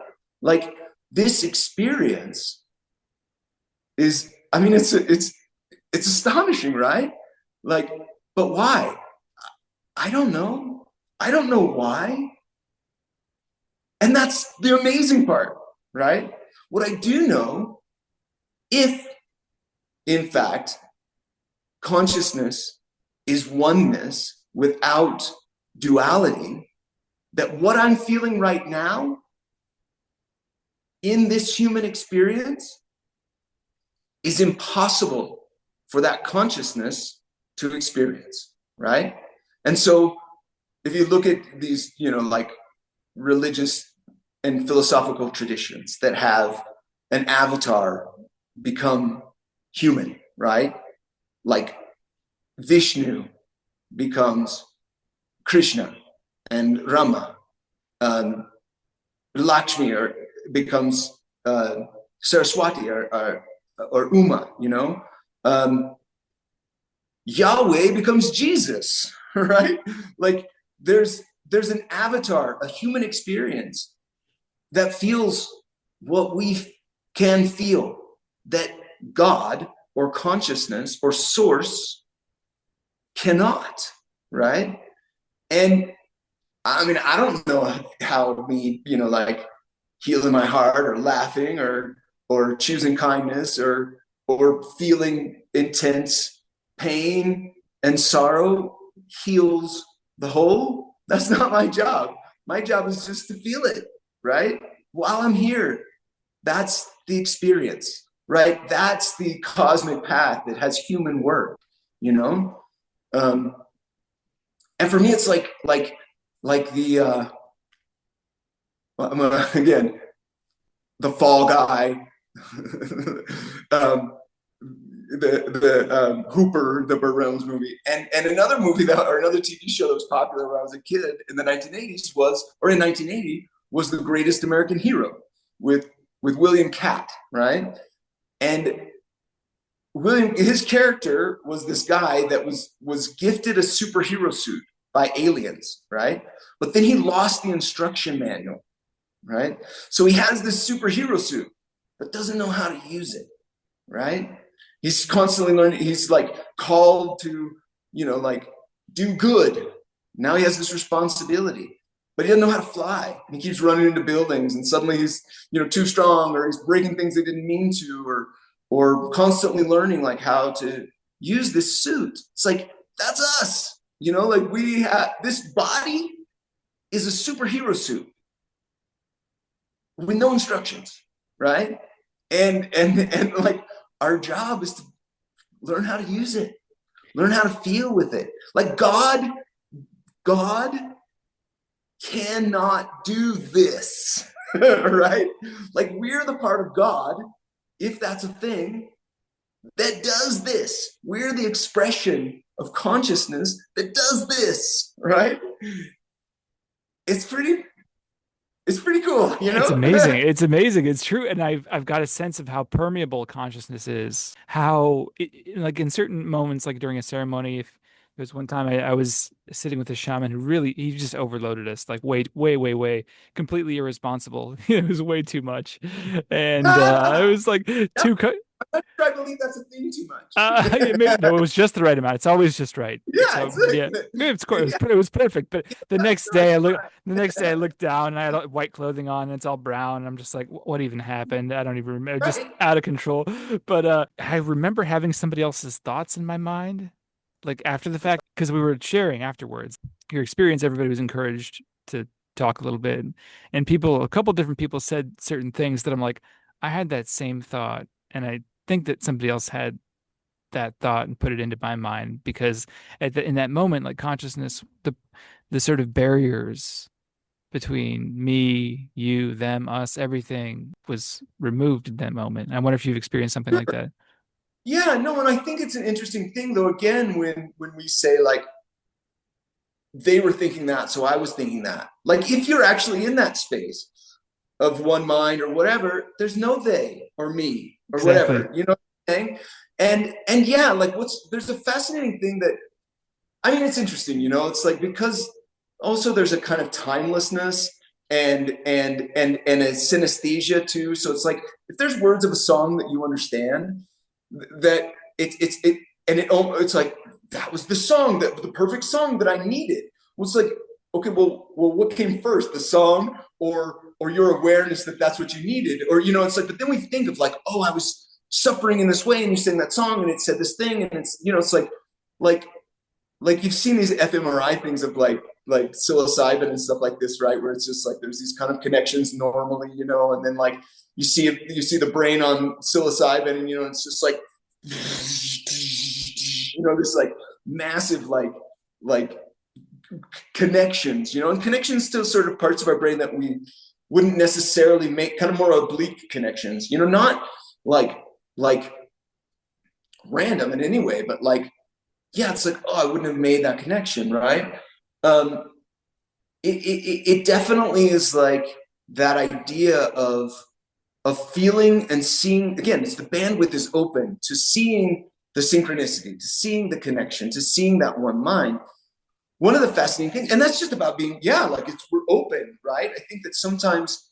Like, this experience is, I mean, it's astonishing, right? Like, but why? I don't know. I don't know why. And that's the amazing part, right? What I do know, if in fact consciousness is oneness without duality, that what I'm feeling right now in this human experience is impossible for that consciousness to experience, right? And so if you look at these, you know, like religious and philosophical traditions that have an avatar become human, right? Like Vishnu becomes Krishna, and Rama, Lakshmi becomes Saraswati or Uma, you know? Yahweh becomes Jesus, right? Like there's an avatar, a human experience that feels what we can feel, that God or consciousness or source cannot, right? And I mean, I don't know how me, you know, like healing my heart or laughing or choosing kindness or feeling intense pain and sorrow heals the whole. That's not my job. My job is just to feel it, right? While I'm here, that's the experience, right? That's the cosmic path that has human work, you know? And for me, it's like the, again, the Fall Guy, the Hooper, the Burt Reynolds movie, and another movie that, or another TV show that was popular when I was a kid in the 1980s in 1980 was The Greatest American Hero with William Catt, right? And his character was this guy that was gifted a superhero suit by aliens, right? But then he lost the instruction manual, right? So he has this superhero suit, but doesn't know how to use it, right? He's constantly learning. He's like called to, you know, like do good. Now he has this responsibility, but he doesn't know how to fly. And he keeps running into buildings, and suddenly he's, you know, too strong, or he's breaking things he didn't mean to, or constantly learning like how to use this suit. It's like, that's us, you know, like we have this body is a superhero suit with no instructions, right? And like our job is to learn how to use it, learn how to feel with it. Like God cannot do this, right? Like we're the part of God, if that's a thing, that does this. We're the expression of consciousness that does this, right? It's pretty, it's pretty cool, you It's know? amazing. It's amazing. It's true. And I've got a sense of how permeable consciousness is. How like in certain moments, like during a ceremony, if there was one time I was sitting with a shaman who really he just overloaded us, like way, completely irresponsible. It was way too much. And it Yeah, was like too I believe that's a thing too much. maybe no, it was just the right amount. It's always just right. Yeah, So it's yeah, like, maybe yeah, it was perfect. But that's right. the next day I looked down and I had white clothing on and it's all brown. And I'm just like, what even happened? I don't even remember. Just Right. out of control. But I remember having somebody else's thoughts in my mind, like after the fact, because we were sharing afterwards. Your experience, everybody was encouraged to talk a little bit, and a couple different people said certain things that I'm like, I had that same thought, and I think that somebody else had that thought and put it into my mind because in that moment, like consciousness, the sort of barriers between me, you, them, us, everything was removed in that moment. I wonder if you've experienced something like that. Yeah, no, and I think it's an interesting thing though, again, when we say like they were thinking that, so I was thinking that. Like if you're actually in that space of one mind or whatever, there's no they or me or Exactly. whatever, you know what I'm saying? And yeah, like there's a fascinating thing that I mean, it's interesting, you know, it's like because also there's a kind of timelessness and a synesthesia too. So it's like if there's words of a song that you understand, that it and it's like that was the song that the perfect song that I needed. Well, it's like okay, well, what came first, the song or your awareness that that's what you needed, or you know, it's like. But then we think of like, oh, I was suffering in this way, and you sang that song, and it said this thing, and it's you know, it's like like you've seen these fMRI things of like psilocybin and stuff like this, right? Where it's just like there's these kind of connections normally, you know, and then like you see the brain on psilocybin, and you know, it's just like you know, this like massive like connections, you know, and connections to sort of parts of our brain that we wouldn't necessarily make, kind of more oblique connections, you know, not like like random in any way, but like yeah, it's like, oh, I wouldn't have made that connection, right? Um, it definitely is like that idea of feeling and seeing. Again, it's the bandwidth is open to seeing the synchronicity, to seeing the connection, to seeing that one mind. One of the fascinating things, and that's just about being, yeah, like it's we're open, right? I think that sometimes,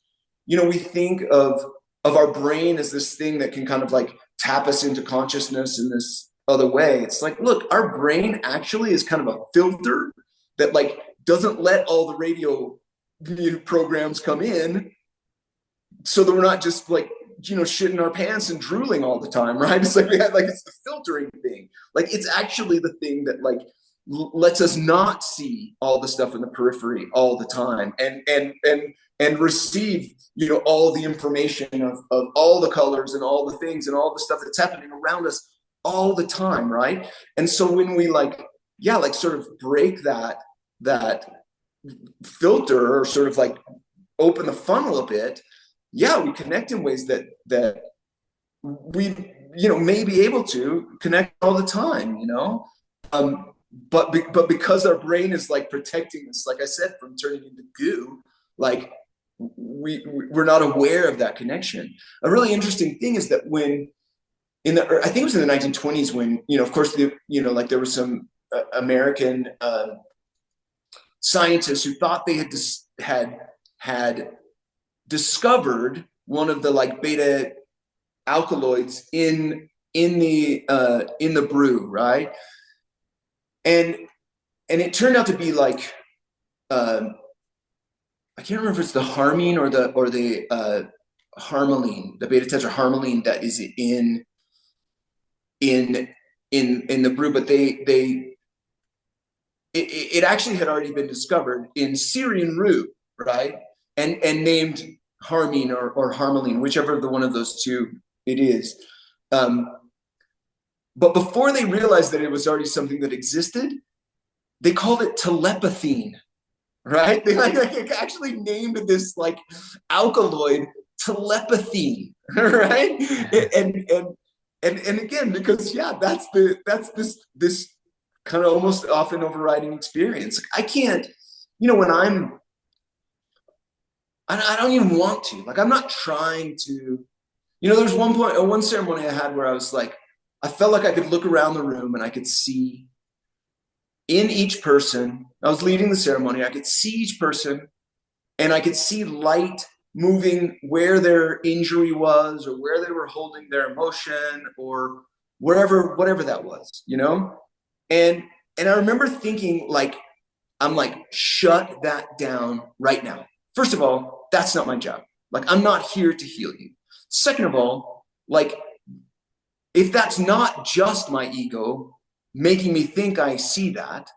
you know, we think of our brain as this thing that can kind of like tap us into consciousness in this other way. It's like, look, our brain actually is kind of a filter that like doesn't let all the radio programs come in, so that we're not just like you know shitting our pants and drooling all the time, right? It's like we had like it's the filtering thing. Like it's actually the thing that like lets us not see all the stuff in the periphery all the time and receive you know all the information of all the colors and all the things and all the stuff that's happening around us all the time, right? And so when we like yeah like sort of break that filter or sort of like open the funnel a bit, yeah, we connect in ways that we you know may be able to connect all the time, you know. But because our brain is like protecting us, like I said, from turning into goo, like we're not aware of that connection. A really interesting thing is that when in the I think it was in the 1920s when you know of course the you know like there was some American scientists who thought they had discovered one of the like beta alkaloids in the brew, right? And it turned out to be like I can't remember if it's the harmine or the harmaline, the beta tetraharmaline that is in in the brew, but it actually had already been discovered in Syrian root, right? And named harmine or harmaline, whichever the one of those two it is. Um, but before they realized that it was already something that existed, they called it telepathine, right? They like actually named this like alkaloid telepathine, right? And and again, because yeah, that's this kind of almost often overriding experience. I can't, when I don't even want to. Like I'm not trying to. There's one ceremony I had where I was like, I felt like I could look around the room and I could see in each person. I was leading the ceremony. I could see each person and I could see light moving where their injury was or where they were holding their emotion or whatever that was. And I remember thinking like, I'm like, shut that down right now. First of all, that's not my job. Like, I'm not here to heal you. Second of all, like, if that's not just my ego making me think I see that,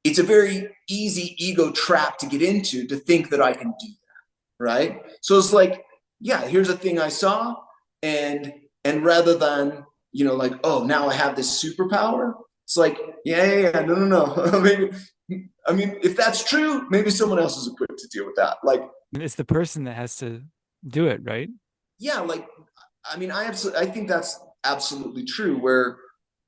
it's a very easy ego trap to get into to think that I can do that, right? So it's like, yeah, here's a thing I saw, and rather than like, oh, now I have this superpower. It's like, yeah, no. Maybe, I mean, if that's true, maybe someone else is equipped to deal with that. Like, It's the person that has to do it, right? yeah, like, I mean, I think that's absolutely true.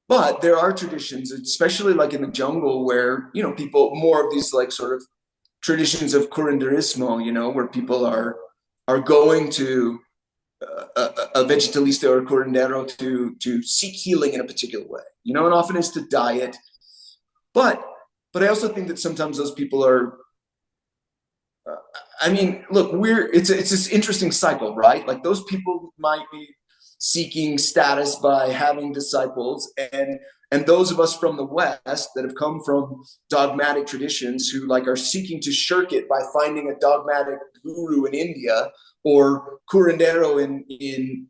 But there are traditions, especially like in the jungle, where people more of these like sort of traditions of curanderismo, where people are going to a vegetalista or curandero to seek healing in a particular way, and often it's to diet. But I also think that sometimes those people are. I mean, look, it's this interesting cycle, right? Like those people might be seeking status by having disciples, and those of us from the West that have come from dogmatic traditions who like are seeking to shirk it by finding a dogmatic guru in India or curandero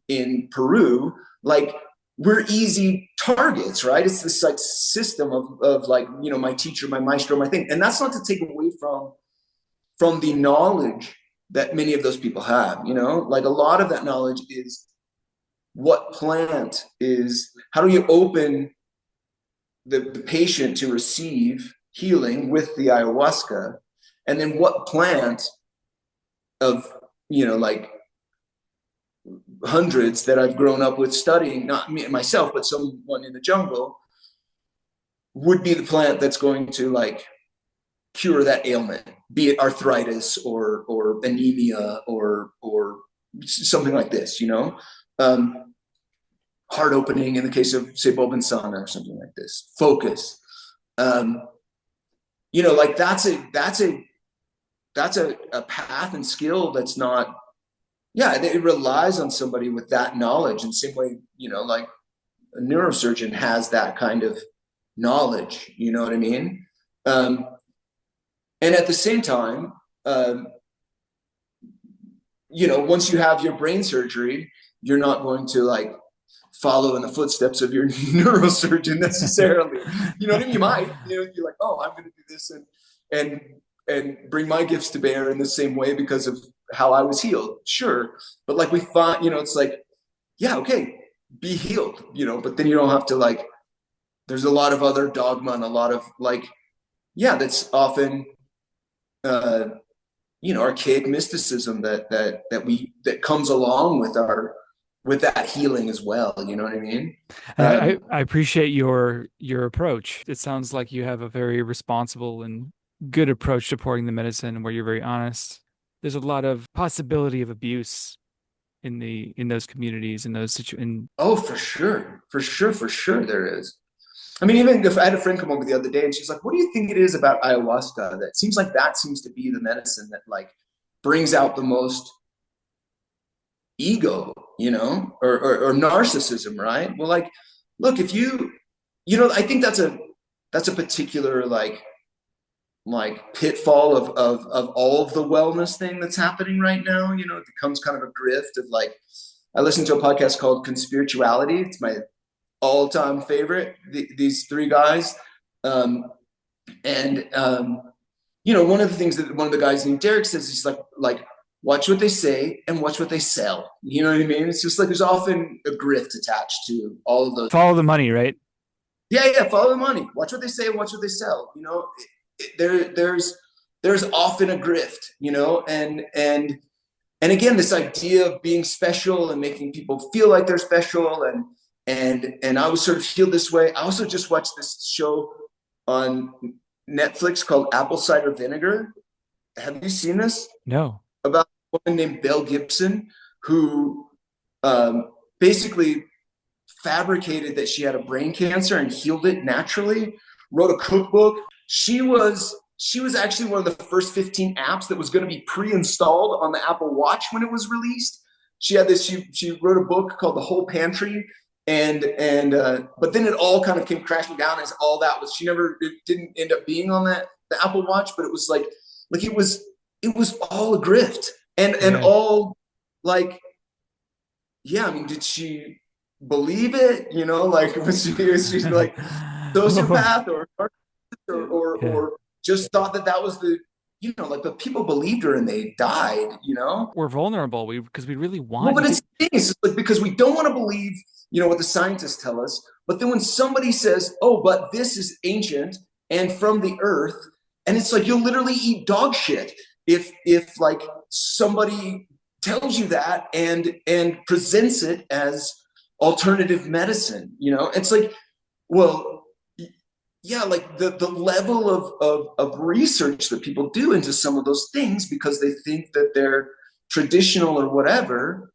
in Peru, like we're easy targets, right? It's this like system of like, my teacher, my maestro, my thing. And that's not to take away from the knowledge that many of those people have, like a lot of that knowledge is what plant is, how do you open the patient to receive healing with the ayahuasca, and then what plant of, like hundreds that I've grown up with studying, not me myself, but someone in the jungle, would be the plant that's going to like cure that ailment, be it arthritis or anemia or something like this, heart opening in the case of say Bobinsana or something like this, focus. Like that's a path and skill that's not, yeah, it relies on somebody with that knowledge in the same way, like a neurosurgeon has that kind of knowledge, you know what I mean? And at the same time, once you have your brain surgery, you're not going to like follow in the footsteps of your neurosurgeon necessarily. You know what I mean? You might, you're like, oh, I'm going to do this and and bring my gifts to bear in the same way because of how I was healed. Sure, but like we find, it's like, yeah, okay, be healed, but then you don't have to like. There's a lot of other dogma and a lot of like, yeah, that's often archaic mysticism that comes along with that healing as well. You know what I mean? I appreciate your approach. It sounds like you have a very responsible and good approach to pouring the medicine where you're very honest. There's a lot of possibility of abuse in those communities, in those situations. Oh, for sure, there is. I mean, even if I had a friend come over the other day and she's like, "What do you think it is about ayahuasca that seems like that seems to be the medicine that like brings out the most ego, or narcissism, right?" Well, like, look, if I think that's a particular like pitfall of all of the wellness thing that's happening right now. It becomes kind of a grift of like, I listened to a podcast called Conspirituality. It's my all-time favorite. These three guys, And one of the things that one of the guys named Derek says is like watch what they say and watch what they sell. You know what I mean? It's just like there's often a grift attached to all of those. Follow the money, right? Yeah, yeah. Follow the money. Watch what they say and watch what they sell. There's often a grift. And again, this idea of being special and making people feel like they're special, and I was sort of feel this way. I also just watched this show on Netflix called Apple Cider Vinegar. Have you seen this? No. About a woman named Belle Gibson who basically fabricated that she had a brain cancer and healed it naturally. Wrote a cookbook. She was actually one of the first 15 apps that was going to be pre-installed on the Apple Watch when it was released. She had this. She wrote a book called The Whole Pantry, and but then it all kind of came crashing down as all that was. It didn't end up being on the Apple Watch, but it was like it was all a grift and Yeah. all like, yeah. I mean, did she believe it? Like was she like sociopath Yeah. or just thought that was like the people believed her and they died. We're vulnerable. Because we really Well, want but you. it's like because we don't want to believe, what the scientists tell us. But then when somebody says, "Oh, but this is ancient and from the earth," and it's like you'll literally eat dog shit if like somebody tells you that and presents it as alternative medicine. It's like, well, yeah, like the level of research that people do into some of those things because they think that they're traditional or whatever.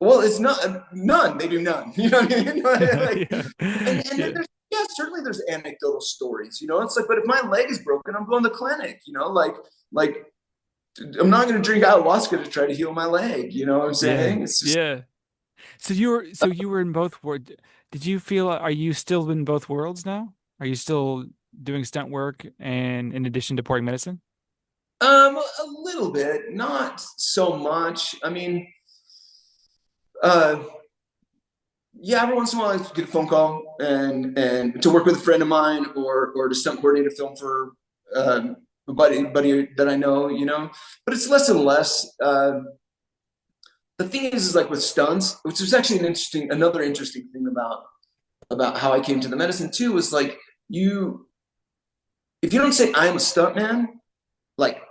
Well, it's not none. They do none. You know what I mean? Like, Yeah. and then Yeah. yeah, certainly there's anecdotal stories. It's like, but if my leg is broken, I'm going to the clinic. Like I'm not going to drink ayahuasca to try to heal my leg. You know what I'm Yeah. saying? It's just Yeah. So you were in both worlds. Did you feel are you still in both worlds now? Are you still doing stunt work and in addition to pouring medicine? a little bit, not so much. I mean, uh, yeah, every once in a while I get a phone call and to work with a friend of mine or to stunt coordinate a film for a buddy that I know. But it's less and less. The thing is like with stunts, which was actually another interesting thing about how I came to the medicine too, was like you if you don't say I'm a stuntman, like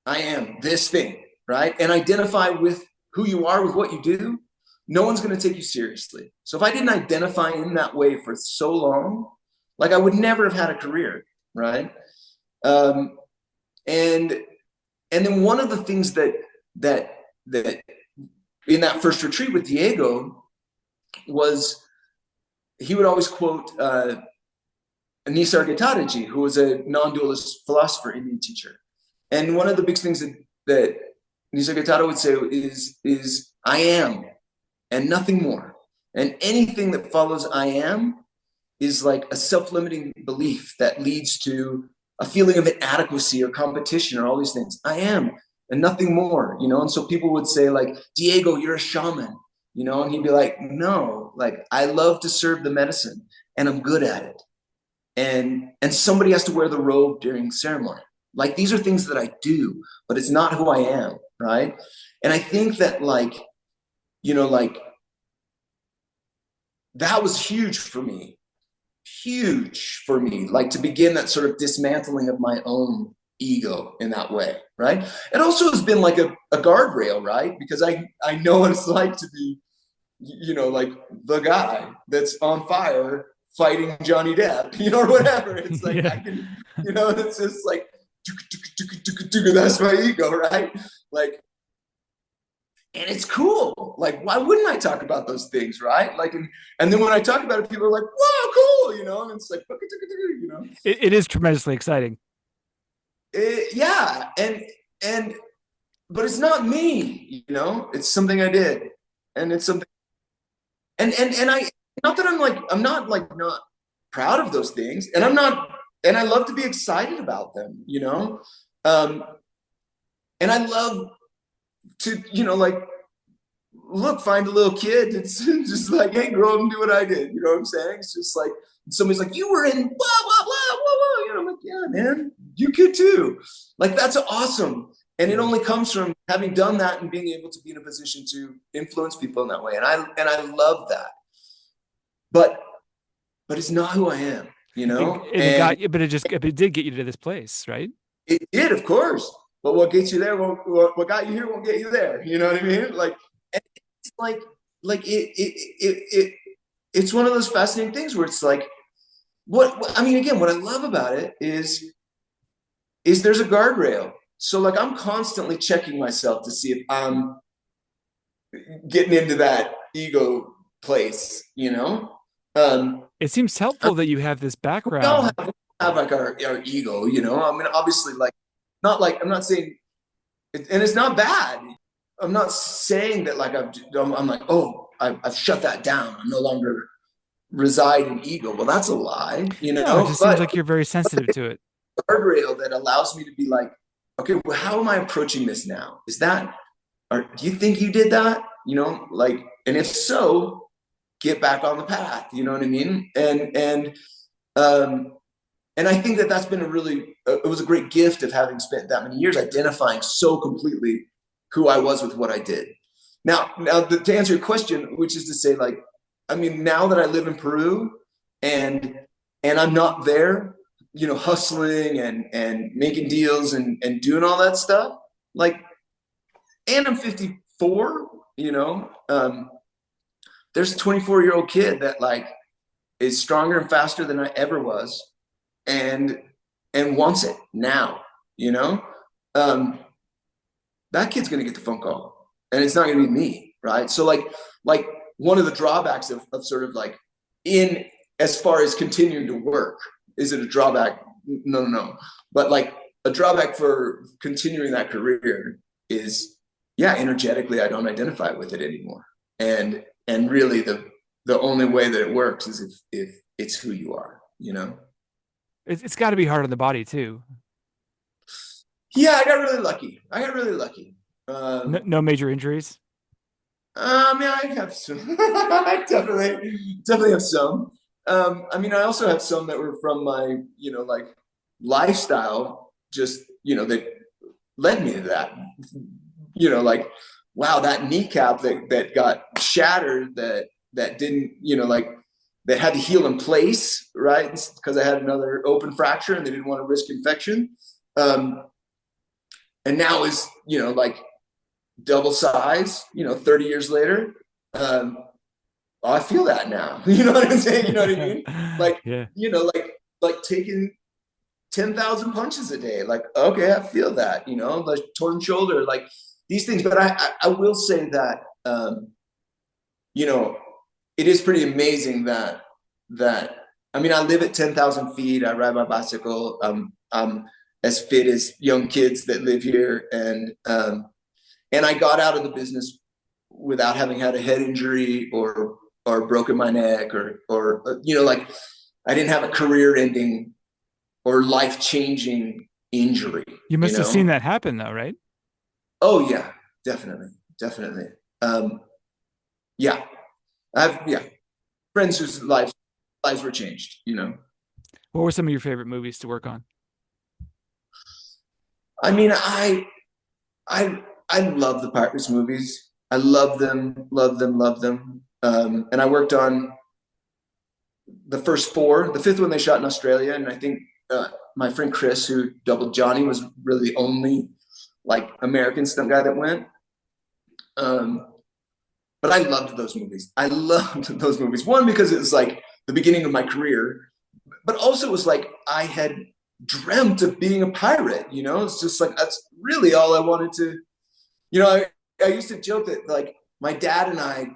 I am this thing, right? And identify with who you are, with what you do, no one's going to take you seriously. So if I didn't identify in that way for so long, like I would never have had a career, right? Um, and and then one of the things that in that first retreat with Diego was he would always quote Nisargadatta, who was a non-dualist philosopher, Indian teacher. And one of the big things that Nisargadatta would say is I am and nothing more. And anything that follows I am is like a self-limiting belief that leads to a feeling of inadequacy or competition or all these things. I am and nothing more. And so people would say like, Diego, you're a shaman. And he'd be like, no, like I love to serve the medicine and I'm good at it. And somebody has to wear the robe during ceremony. Like these are things that I do, but it's not who I am, right? And I think that like that was huge for me, like to begin that sort of dismantling of my own ego in that way, right? It also has been like a guardrail, right? Because I know what it's like to be, like the guy that's on fire fighting Johnny Depp, or whatever. It's like Yeah. I can, it's just like that's my ego, right? Like, and it's cool. Like, why wouldn't I talk about those things, right? Like, and then when I talk about it, people are like, "Wow, cool," and it's like, It is tremendously exciting. yeah, and but it's not me. It's something I did, and it's something, and I not that I'm not like not proud of those things, and I'm not, and I love to be excited about them. Um, and I love to, like look, find a little kid. It's just like, hey, grow up and do what I did. You know what I'm saying? It's just like somebody's like, you were in blah blah blah. whoa. You know, I'm like, yeah, man, you could too. Like, that's awesome. And it Yeah. only comes from having done that and being able to be in a position to influence people in that way. And I love that. But it's not who I am, you know? And it And got you, but it did get you to this place, right? it did, of course. But what gets you there, what got you here won't get you there. You know what I mean? Like, it's like it's one of those fascinating things where it's like, what I mean, again, what I love about it is there's a guardrail. So like I'm constantly checking myself to see if I'm getting into that ego place, you know? It seems I helpful that you have this we all background. have like our ego, you know? I mean, obviously, like, I'm not saying, and it's not bad. I'm not saying that like I'm like, oh, I've shut that down. I'm no longer reside in ego. Well, that's a lie, you No, it know? just seems But like you're very sensitive to it. guardrail that allows me to be like, okay, well, how am I approaching this now? Is that, or do you think you did that? You know, like, and if so, get back on the path. You know what I mean? Um, and I think that that's been it was a great gift of having spent that many years identifying so completely who I was with what I did. Now, to answer your question, which is to say, like, I mean, now that I live in Peru and I'm not there, you know, hustling and making deals and doing all that stuff, like, and I'm 54, you know, there's a 24-year-old kid that like is stronger and faster than I ever was and wants it now, you know. um that kid's going to get the phone call and it's not going to be me, right? So like one of the drawbacks of sort of like, in as far as continuing to work, is it a drawback? No, but like a drawback for continuing that career is, yeah, energetically I don't identify with it anymore. And really the only way that it works is if it's who you are, you know. It's got to be hard on the body too. Yeah, I got really lucky. No, no major injuries. I mean, I have some. I definitely have some. I mean, I also have some that were from my, you know, like lifestyle, just, you know, that led me to that. You know, like, wow, that kneecap that got shattered, that didn't, you know, like, that had to heal in place, right? Because I had another open fracture and they didn't want to risk infection. Um, and now is, you know, like double size, you know, 30 years later. Um, I feel that now. You know what I'm saying? You know what I mean? Like, Yeah. you know, like taking 10,000 punches a day. Like, okay, I feel that, you know, like torn shoulder, like these things. But I will say that, you know, it is pretty amazing that, I mean, I live at 10,000 feet. I ride my bicycle. I'm as fit as young kids that live here. And I got out of the business without having had a head injury or broken my neck or you know, like I didn't have a career ending or life changing injury, You you must have seen know? that happen though, right? Oh yeah, definitely. Um, yeah, yeah, friends whose lives were changed, you know? What were some of your favorite movies to work on? I mean, I love the Pirates movies. I love them, love them, love them. And I worked on the first four. The fifth one they shot in Australia, and I think my friend Chris, who doubled Johnny, was really the only like American stunt guy that went. Um, but I loved those movies. I loved those movies. One, because it was like the beginning of my career, but also it was like I had dreamt of being a pirate. You know, it's just like that's really all I wanted to. You know, I used to joke that like my dad and I,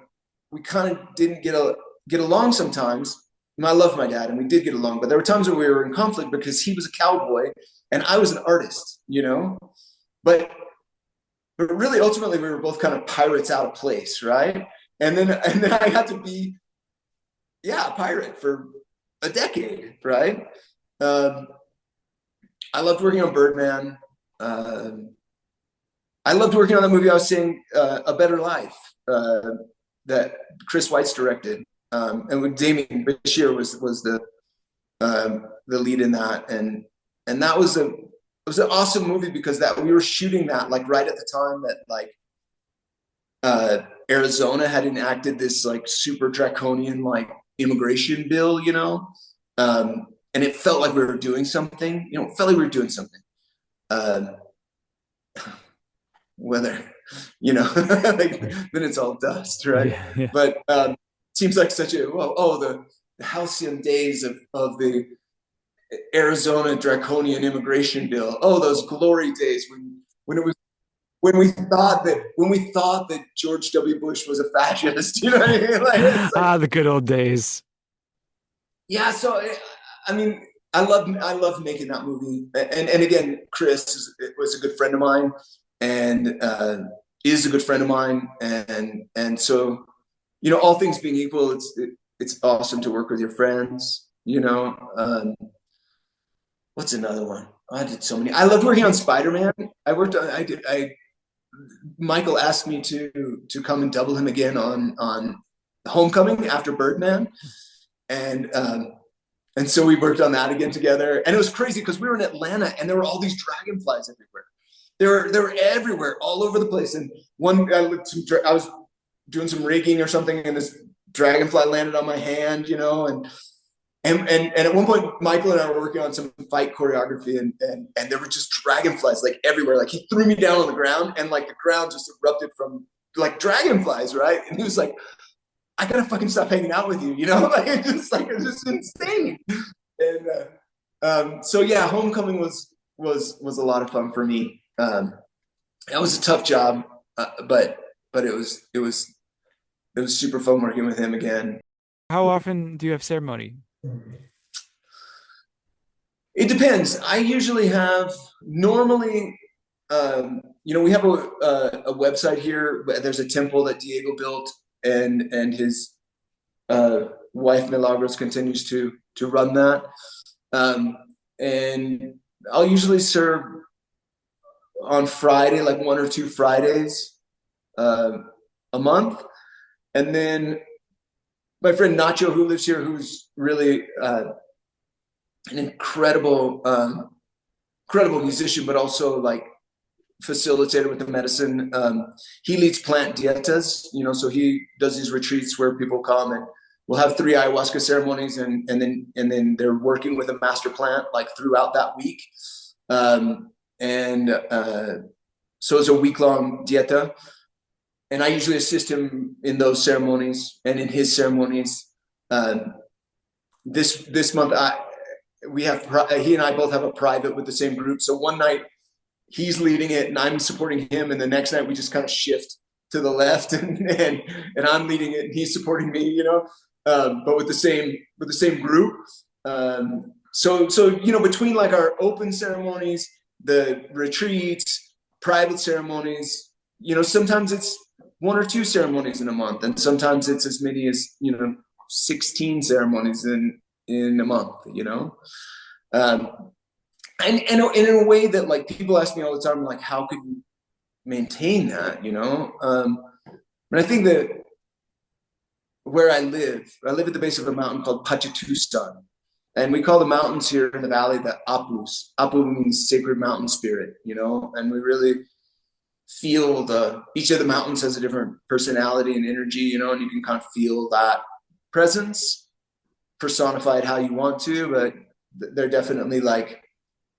we kind of didn't get along sometimes. And I love my dad, and we did get along, but there were times where we were in conflict because he was a cowboy and I was an artist. You know, but really ultimately we were both kind of pirates out of place, right? And then I had to be, yeah, a pirate for a decade, right? Um, I loved working on Birdman. I loved working on the movie I was saying, A Better Life, that Chris Weitz directed, and with Damien Bashir was the the lead in that, and that was a it was an awesome movie because that we were shooting that like right at the time that like Arizona had enacted this like super draconian like immigration bill, you know, and it felt like we were doing something, you know, it felt like we were doing something. Um, Whether, you know, like then it's all dust, right? Yeah, yeah. But seems like such a the halcyon days of the Arizona draconian immigration bill. Oh, those glory days when it was when we thought that George W. Bush was a fascist. You know what I mean? Like it's like Ah, the good old days. yeah. So I mean, I love making that movie. And again, was a good friend of mine, and is a good friend of mine, and so you know, all things being equal, it's awesome to work with your friends. You know, what's another one? Oh, I did so many. I loved working on Spider-Man. I Michael asked me to come and double him again on Homecoming after Birdman, and and so we worked on that again together. And it was crazy because we were in Atlanta and there were all these dragonflies everywhere. They were everywhere, all over the place. And I was doing some rigging or something, and this dragonfly landed on my hand, you know, and at one point, Michael and I were working on some fight choreography, and there were just dragonflies like everywhere. Like he threw me down on the ground, and like the ground just erupted from like dragonflies, right? And he was like, "I gotta fucking stop hanging out with you," you know? It's just insane. And so yeah, Homecoming was a lot of fun for me. That was a tough job, but it was super fun working with him again. How often do you have ceremony? It depends. I usually have normally, you know, we have a website here. There's a temple that Diego built, and his wife Milagros continues to run that. Um, and I'll usually serve on Friday, like 1 or 2 Fridays a month, and then my friend Nacho, who lives here, who's really an incredible musician, but also like facilitator with the medicine. He leads plant dietas, you know, so he does these retreats where people come and we'll have 3 ayahuasca ceremonies, and then they're working with a master plant like throughout that week. And so it's a week-long dieta, and I usually assist him in those ceremonies and in his ceremonies. This month, he and I both have a private with the same group. So one night he's leading it and I'm supporting him, and the next night we just kind of shift to the left, and I'm leading it and he's supporting me, you know, but with the same group. So you know, between like our open ceremonies, the retreats, private ceremonies, you know, sometimes it's 1 or 2 ceremonies in a month, and sometimes it's as many as, you know, 16 ceremonies in a month, you know. And in a way that like people ask me all the time, like, how could you maintain that, you know? But I think that where I live at the base of a mountain called Pachatustan, and we call the mountains here in the valley the Apus. Apu means sacred mountain spirit, you know, and we really feel each of the mountains has a different personality and energy, you know, and you can kind of feel that presence personified how you want to, but they're definitely like,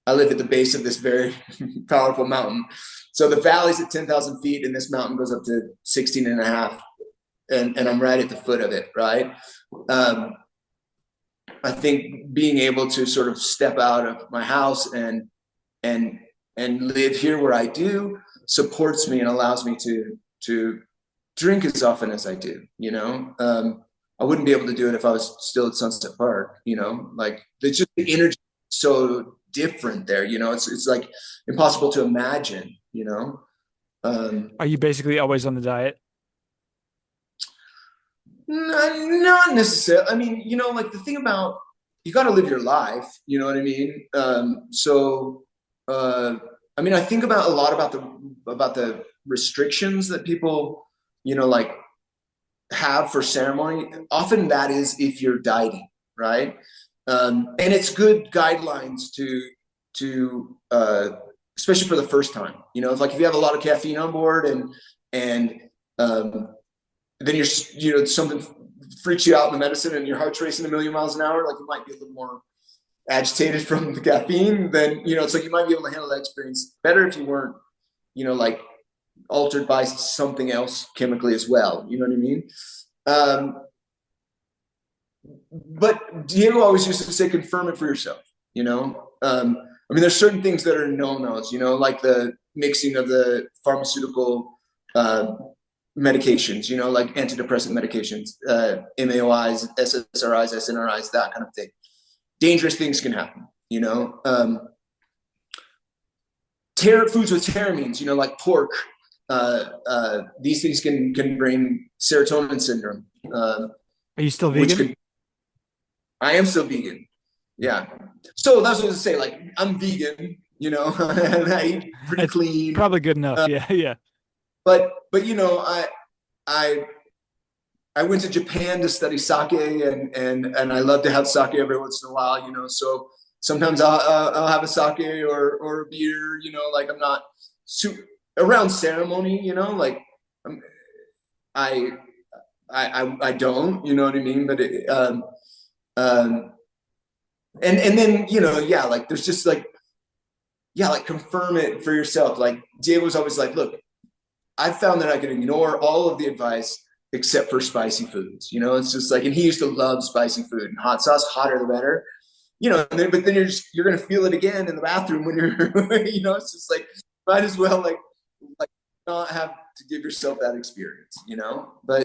I live at the base of this very powerful mountain. So the valley's at 10,000 feet and this mountain goes up to 16 and a half. And I'm right at the foot of it, right? I think being able to sort of step out of my house and live here where I do supports me and allows me to drink as often as I do, you know? I wouldn't be able to do it if I was still at Sunset Park, you know, like it's just the energy so different there, you know, it's like impossible to imagine, you know. Are you basically always on the diet? Not necessarily. I mean, you know, like the thing about you got to live your life, you know what I mean? Uh, I mean, I think about a lot about the restrictions that people, you know, like have for ceremony. Often that is if you're dieting, right? And it's good guidelines to especially for the first time. You know, it's like if you have a lot of caffeine on board and then something freaks you out in the medicine and your heart's racing a million miles an hour, like you might be a little more agitated from the caffeine. Then it's like you might be able to handle that experience better if you weren't like altered by something else chemically as well. You know what I mean? But Diego always used to say, confirm it for yourself. I mean, there's certain things that are no-nos, like the mixing of the pharmaceutical medications, like antidepressant medications, MAOIs, SSRIs, SNRIs, that kind of thing. Dangerous things can happen, foods with pteramines, like pork. These things can bring serotonin syndrome. Are you still vegan? I am still vegan. Yeah. So that's what I was say. Like, I'm vegan, and I eat pretty clean. Probably good enough. Yeah. Yeah. But I I went to Japan to study sake, and I love to have sake every once in a while, So sometimes I'll have a sake or a beer, like I'm not around ceremony, like I I don't, you know what I mean? But um, and then yeah, like there's just like yeah, like confirm it for yourself. Like Diego was always like, look, I found that I could ignore all of the advice except for spicy foods. It's just like, and he used to love spicy food and hot sauce, hotter the better. But then you're gonna feel it again in the bathroom when you're, it's just like might as well like not have to give yourself that experience, But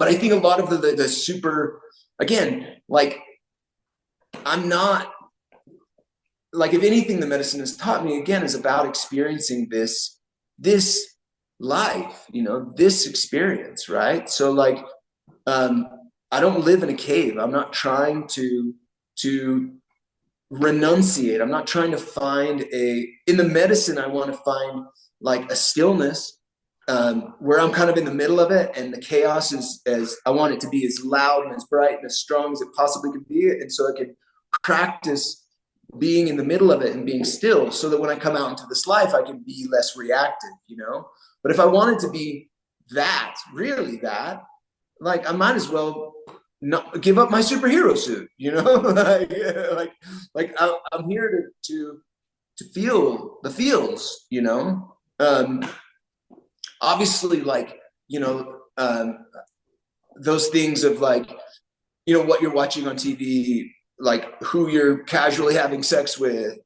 I think a lot of the super, again, like I'm not like, if anything, the medicine has taught me again is about experiencing this life, this experience, right? So like, I don't live in a cave. I'm not trying to renunciate. I'm not trying to find in the medicine, I want to find like a stillness, where I'm kind of in the middle of it, and the chaos is as I want it to be as loud and as bright and as strong as it possibly could be. And so I can practice being in the middle of it and being still, so that when I come out into this life, I can be less reactive, But if I wanted to be really that, like I might as well not give up my superhero suit, like I'm here to feel the feels, Obviously, like, those things of like, what you're watching on TV, like who you're casually having sex with,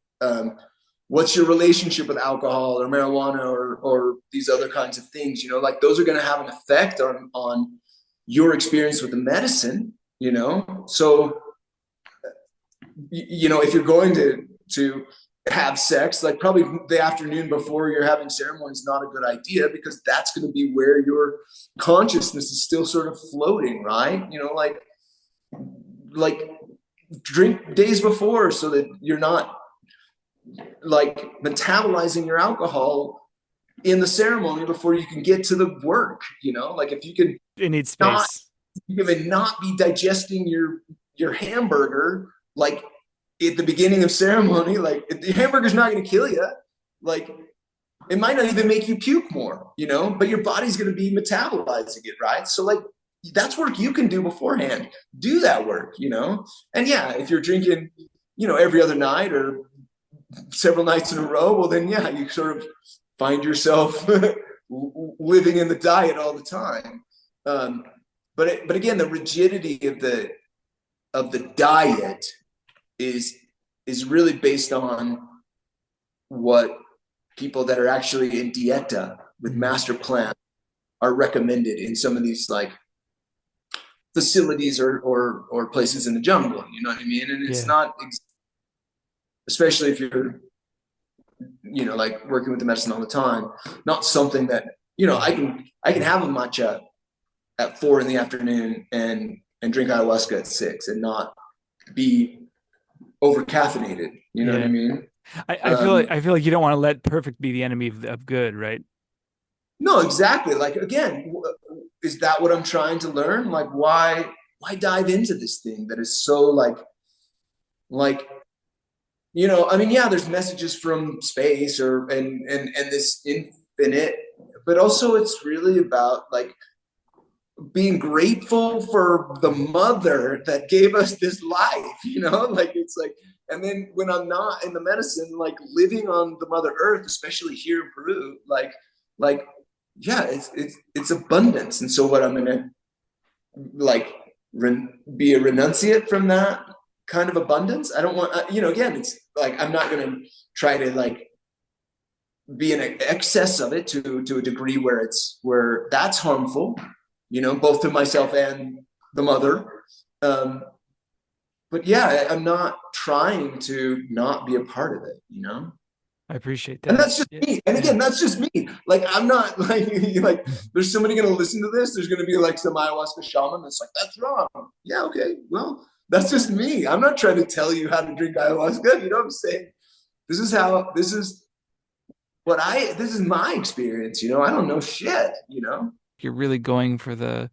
what's your relationship with alcohol or marijuana or these other kinds of things, like those are going to have an effect on your experience with the medicine, So, if you're going to have sex, like probably the afternoon before you're having ceremony is not a good idea, because that's going to be where your consciousness is still sort of floating, right? Like drink days before, so that you're not like metabolizing your alcohol in the ceremony before you can get to the work, like if you can, it needs space. You can not be digesting your hamburger like at the beginning of ceremony, like the hamburger's not going to kill you, like it might not even make you puke more, but your body's going to be metabolizing it, right? So like that's work you can do beforehand. Do that work, and yeah, if you're drinking, every other night or several nights in a row, well then yeah, you sort of find yourself living in the diet all the time. But again, the rigidity of the diet is really based on what people that are actually in dieta with master plan are recommended in some of these like facilities or places in the jungle, you know what I mean? And it's not, especially if you're, like working with the medicine all the time, not something that, I can have a matcha at 4 p.m. and drink ayahuasca at 6 and not be over caffeinated. You know what I mean? I feel like you don't want to let perfect be the enemy of good, right? No, exactly. Like again, is that what I'm trying to learn? Like why why dive into this thing that is so like you know, I mean, yeah, there's messages from space or and this infinite, but also it's really about like being grateful for the mother that gave us this life, you know, like it's like, and then when I'm not in the medicine, like living on the mother earth, especially here in Peru, like yeah, it's abundance. And so what I'm gonna like be a renunciate from that kind of abundance. I don't want, you know, again, it's like I'm not gonna try to like be in excess of it to a degree where it's where that's harmful, you know, both to myself and the mother. Um, but yeah, I'm not trying to not be a part of it, you know. I appreciate And that. that's just Yeah. me. And Yeah. again, that's just me. Like I'm not like there's somebody gonna listen to this. There's gonna be like some ayahuasca shaman that's like, that's wrong. Yeah, okay. Well, that's just me. I'm not trying to tell you how to drink ayahuasca. You know what I'm saying? This is this is my experience, you know. I don't know shit, you know. You're really going for the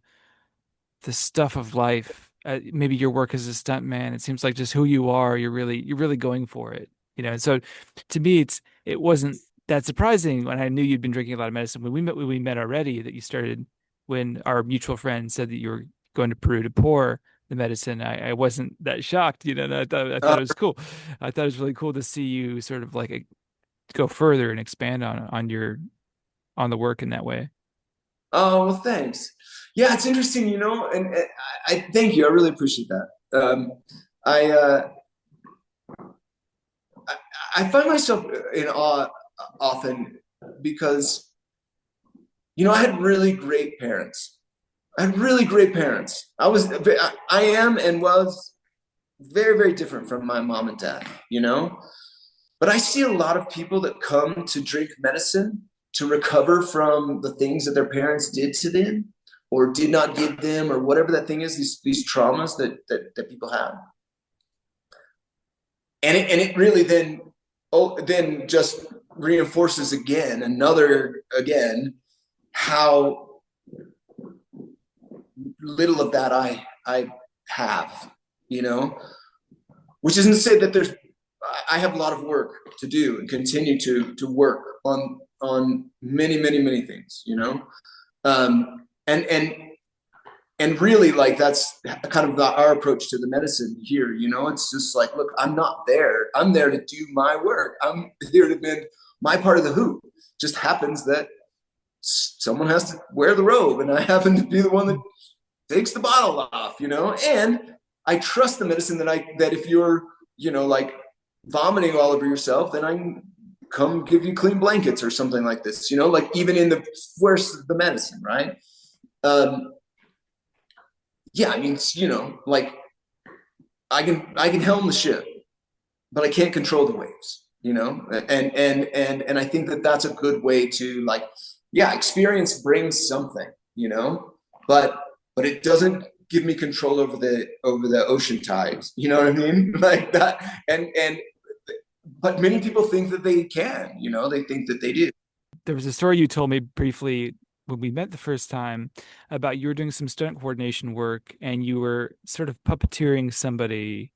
stuff of life. Maybe your work as a stuntman. It seems like just who you are. You're really going for it. And so to me, it wasn't that surprising when I knew you'd been drinking a lot of medicine. When we met already, that you started when our mutual friend said that you were going to Peru to pour the medicine. I wasn't that shocked. And I thought it was cool. I thought it was really cool to see you sort of like go further and expand on the work in that way. Oh, well, thanks. Yeah, it's interesting, you know, and I thank you. I really appreciate that. I, uh, I I find myself in awe often because you know I had really great parents. I had really great parents. I am and was very different from my mom and dad. You know, but I see a lot of people that come to drink medicine to recover from the things that their parents did to them or did not give them or whatever that thing is, these traumas that people have. And it really then just reinforces again how little of that I have, you know, which isn't to say that I have a lot of work to do and continue to work on many things, you know. And really like that's kind of our approach to the medicine here, you know. It's just like, look, I'm not there. I'm there to do my work. I'm here to mend my part of the hoop. Just happens that someone has to wear the robe, and I happen to be the one that takes the bottle off, you know. And I trust the medicine that if you're, you know, like vomiting all over yourself, then I can come give you clean blankets or something like this, you know, like even in the worst of the medicine, right? Yeah, I mean, you know, like I can helm the ship, but I can't control the waves, you know. And I think that that's a good way to like, yeah, experience brings something, you know, but it doesn't give me control over the ocean tides, you know what I mean? Like that. And but many people think that they can, you know, they think that they do. There was a story you told me briefly when we met the first time about you were doing some stunt coordination work and you were sort of puppeteering somebody.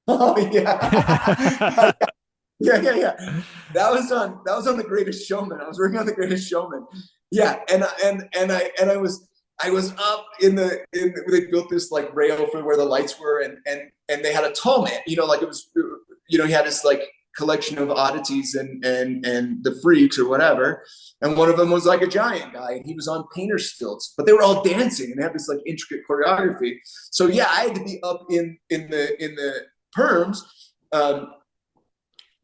Oh yeah. Yeah. That was on The Greatest Showman. I was working on The Greatest Showman. Yeah, and I was up they built this like rail for where the lights were, and they had a tall man. You know, like it was, you know, he had this like collection of oddities and the freaks or whatever. And one of them was like a giant guy, and he was on painter stilts, but they were all dancing and they had this like intricate choreography. So yeah, I had to be up in the perms.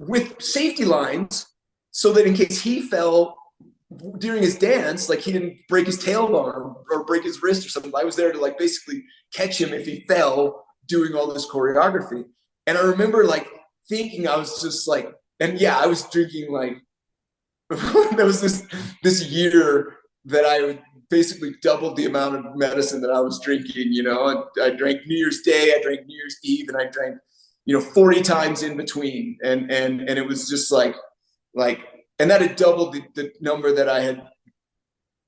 With safety lines so that in case he fell during his dance, like he didn't break his tailbone or break his wrist or something. I was there to like basically catch him if he fell doing all this choreography. And I remember like thinking I was just like, and yeah, I was drinking like there was this year that I basically doubled the amount of medicine that I was drinking, you know. And I drank New Year's Day, I drank New Year's Eve, and I drank, you know, 40 times in between. And it was just like, and that had doubled the number that I had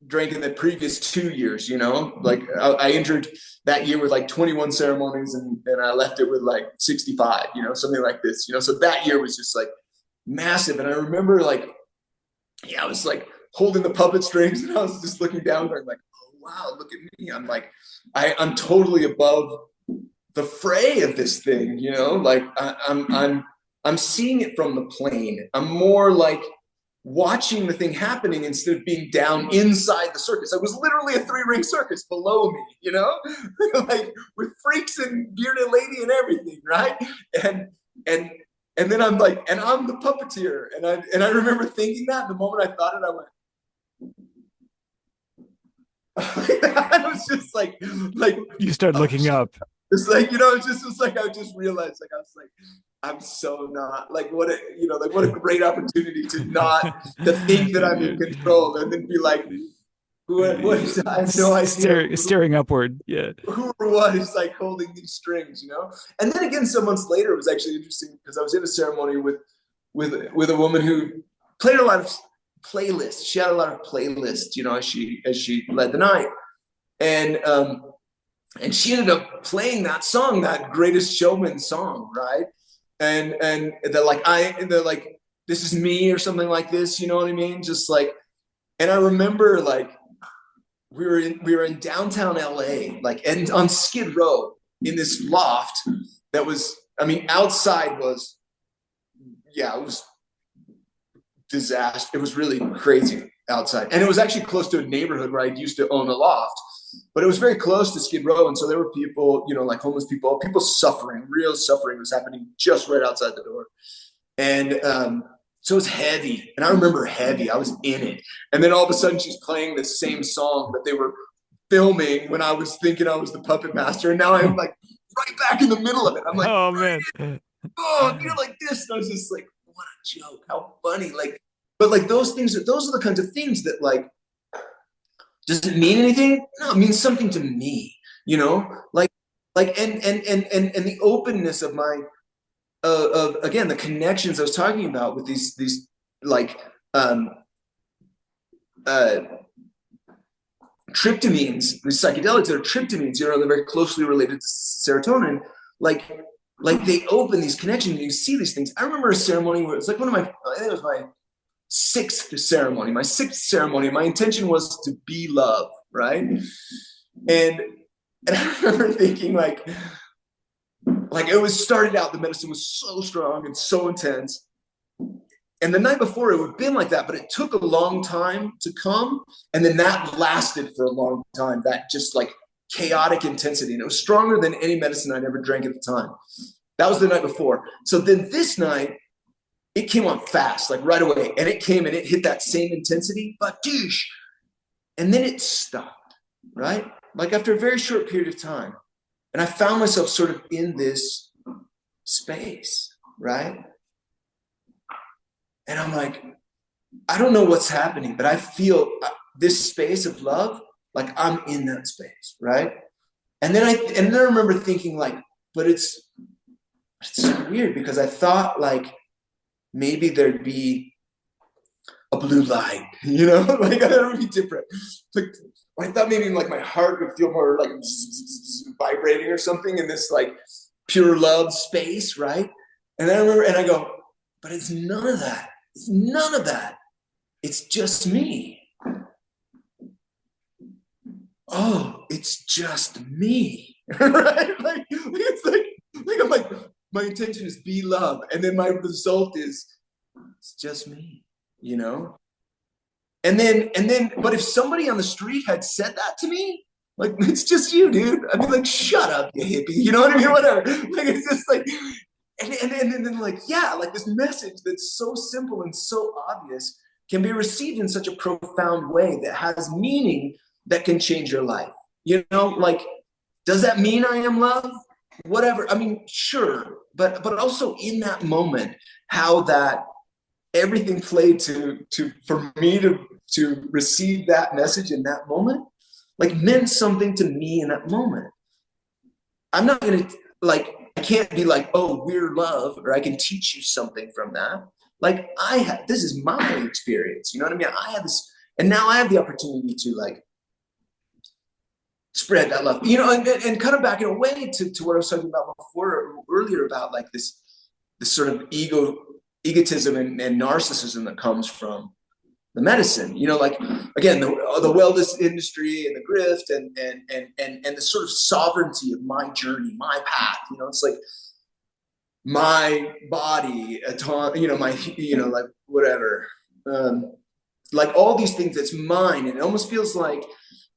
drank in the previous 2 years, you know, like I entered that year with like 21 ceremonies and I left it with like 65, you know, something like this, you know. So that year was just like massive. And I remember like, yeah, I was like holding the puppet strings and I was just looking down there like, oh, wow, look at me. I'm like, I'm totally above the fray of this thing, you know, like I'm seeing it from the plane. I'm more like watching the thing happening instead of being down inside the circus. I was literally a 3-ring circus below me, you know, like with freaks and bearded lady and everything, right? And and and then I'm like, and I'm the puppeteer, and I remember thinking that the moment I thought it, I went. I was just like You start oh, looking up. it's like, you know, it just was like I just realized, like I was like, I'm so not like what a, you know, like what a great opportunity to not to think that I'm in control and then be like, what is, I have no idea Staring upward. Yeah. who or what is like holding these strings, you know. And then again, some months later, it was actually interesting because I was in a ceremony with a woman who played a lot of playlists. She had a lot of playlists, you know, as she led the night, and and she ended up playing that song, that Greatest Showman song, right? And they're like, this is me or something like this, you know what I mean? Just like, and I remember like we were in downtown LA, like, and on Skid Row in this loft that was, I mean, outside was, yeah, it was disaster. It was really crazy outside, and it was actually close to a neighborhood where I used to own a loft, but it was very close to Skid Row, and so there were people, you know, like homeless people suffering, real suffering was happening just right outside the door, and so it was heavy, and I remember heavy. I was in it, and then all of a sudden she's playing the same song that they were filming when I was thinking I was the puppet master, and now I'm like right back in the middle of it. I'm like, Oh man. oh, you're like this, and I was just like, what a joke, how funny, like, but like those things, those are the kinds of things that like, does it mean anything? No, it means something to me, you know, like, and the openness of my, of again, the connections I was talking about with these like, uh, tryptamines, these psychedelics that are tryptamines, you know, they're very closely related to serotonin, like, like they open these connections and you see these things. I remember a ceremony where it's like one of my, I think it was my sixth ceremony. My intention was to be love, right? And I remember thinking like it was started out, the medicine was so strong and so intense. And the night before it would have been like that, but it took a long time to come. And then that lasted for a long time, that just like chaotic intensity. And it was stronger than any medicine I'd ever drank at the time. That was the night before. So then this night, it came on fast, like right away. And it came and it hit that same intensity, but douche. And then it stopped, right? Like after a very short period of time. And I found myself sort of in this space, right? And I'm like, I don't know what's happening, but I feel this space of love, like I'm in that space, right? And then I remember thinking like, but it's so weird because I thought like maybe there'd be a blue light, you know, like that would be different. Like I thought maybe like my heart would feel more like vibrating or something in this like pure love space, right? And I remember, and I go, but it's none of that. It's none of that. It's just me. Oh, it's just me, right? Like it's like I'm like, my intention is be love, and then my result is it's just me, you know. And then, but if somebody on the street had said that to me, like it's just you, dude, I'd be like, shut up, you hippie, you know what I mean? Whatever. Like it's just like, and then like, yeah, like this message that's so simple and so obvious can be received in such a profound way that has meaning that can change your life. You know, like, does that mean I am love? Whatever. I mean, sure, but also in that moment, how that everything played to for me to receive that message in that moment, like meant something to me in that moment. I'm not gonna like, I can't be like, oh, we're love, or I can teach you something from that. Like this is my experience. You know what I mean? I had this, And now I have the opportunity to like spread that love, and kind of back in a way to what I was talking about before earlier about like this sort of egotism and narcissism that comes from the medicine, like again, the wellness industry and the grift and the sort of sovereignty of my journey, my path, it's like my body, my, like whatever, like all these things that's mine. And it almost feels like,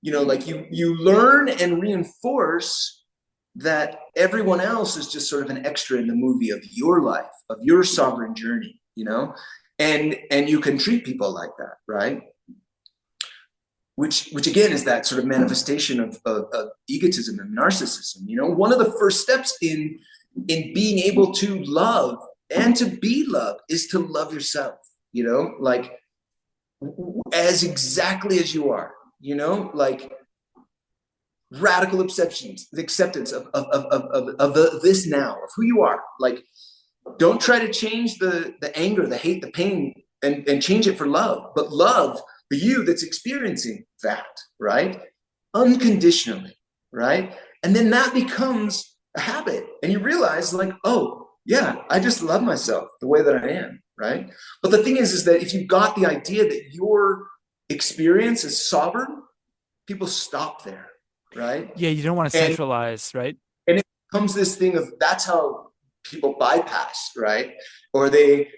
like you learn and reinforce that everyone else is just sort of an extra in the movie of your life, of your sovereign journey, and you can treat people like that, right? Which again is that sort of manifestation of egotism and narcissism. One of the first steps in being able to love and to be loved is to love yourself, like as exactly as you are, like radical acceptance of this now, of who you are. Like, don't try to change the anger, the hate, the pain, and change it for love, but love the you that's experiencing that, right? Unconditionally, right? And then that becomes a habit, and you realize like, oh yeah, I just love myself the way that I am, right? But the thing is that if you got the idea that your experience is sovereign, people stop there, right? Yeah, you don't want to centralize, right? And it becomes this thing of that's how people bypass, right? Or they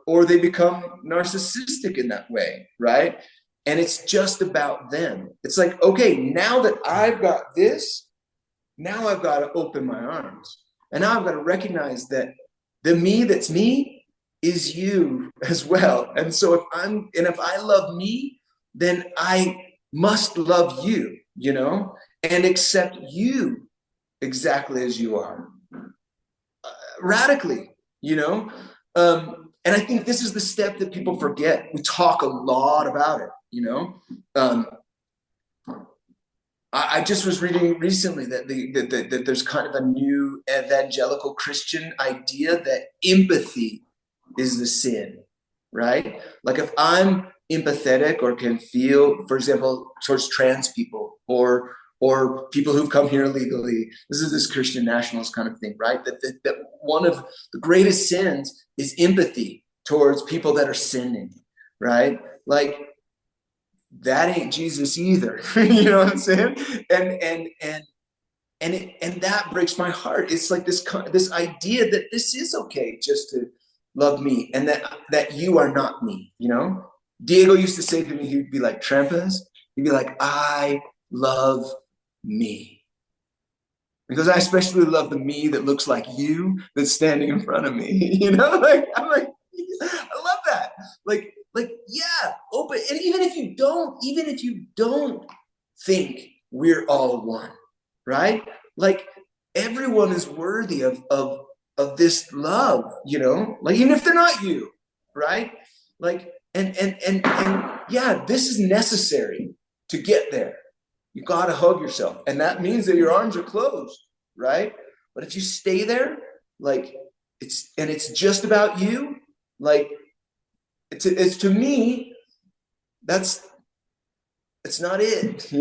become narcissistic in that way, right? And it's just about them. It's like, okay, now that I've got this, now I've got to open my arms. And now I've got to recognize that the me that's me is you as well. And so if I love me, then I must love you, and accept you exactly as you are, radically, and I think this is the step that people forget. We talk a lot about it, I just was reading recently that there's kind of a new evangelical Christian idea that empathy is the sin, right? Like if I'm empathetic or can feel, for example, towards trans people or people who've come here illegally, this is this Christian nationalist kind of thing, right? That one of the greatest sins is empathy towards people that are sinning, right? Like that ain't Jesus either. You know what I'm saying? And that breaks my heart. It's like this idea that this is okay just to love me, and that you are not me. Diego used to say to me, he'd be like, Trampas, he'd be like, I love me. Because I especially love the me that looks like you that's standing in front of me. Like I'm like, I love that. Like, yeah, open. And even if you don't think we're all one, right? Like everyone is worthy of this love, like even if they're not you, right? Like, and yeah, this is necessary to get there. You got to hug yourself. And that means that your arms are closed, right? But if you stay there, like it's just about you, like it's to me, it's not it,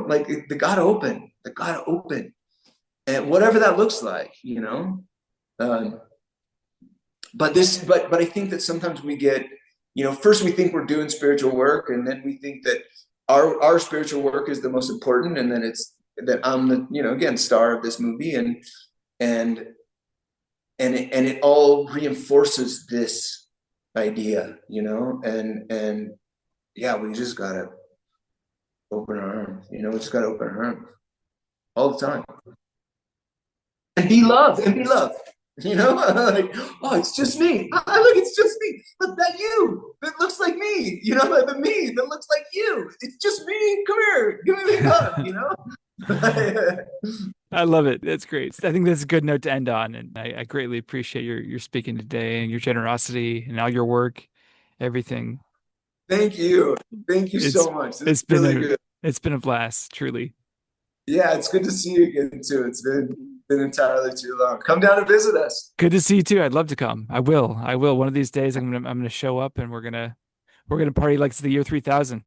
like they got to open, and whatever that looks like, but I think that sometimes we get, first we think we're doing spiritual work, and then we think that our spiritual work is the most important, and then it's that I'm the, again, star of this movie, and it all reinforces this idea, and yeah, we just gotta open our arms, we just gotta open our arms all the time and be loved, like, oh, it's just me. Look, it's just me. Look, that you that looks like me, like the me that looks like you. It's just me. Come here, give me a big hug, I love it. That's great. I think that's a good note to end on. And I greatly appreciate your speaking today and your generosity and all your work, everything. Thank you. Thank you It's so much. This it's is been really good. it's been a blast, truly. Yeah, it's good to see you again too. It's been entirely too long. Come down and visit us. Good to see you too. I'd love to come. I will. I will. One of these days I'm gonna show up and we're gonna party like it's the year 3000.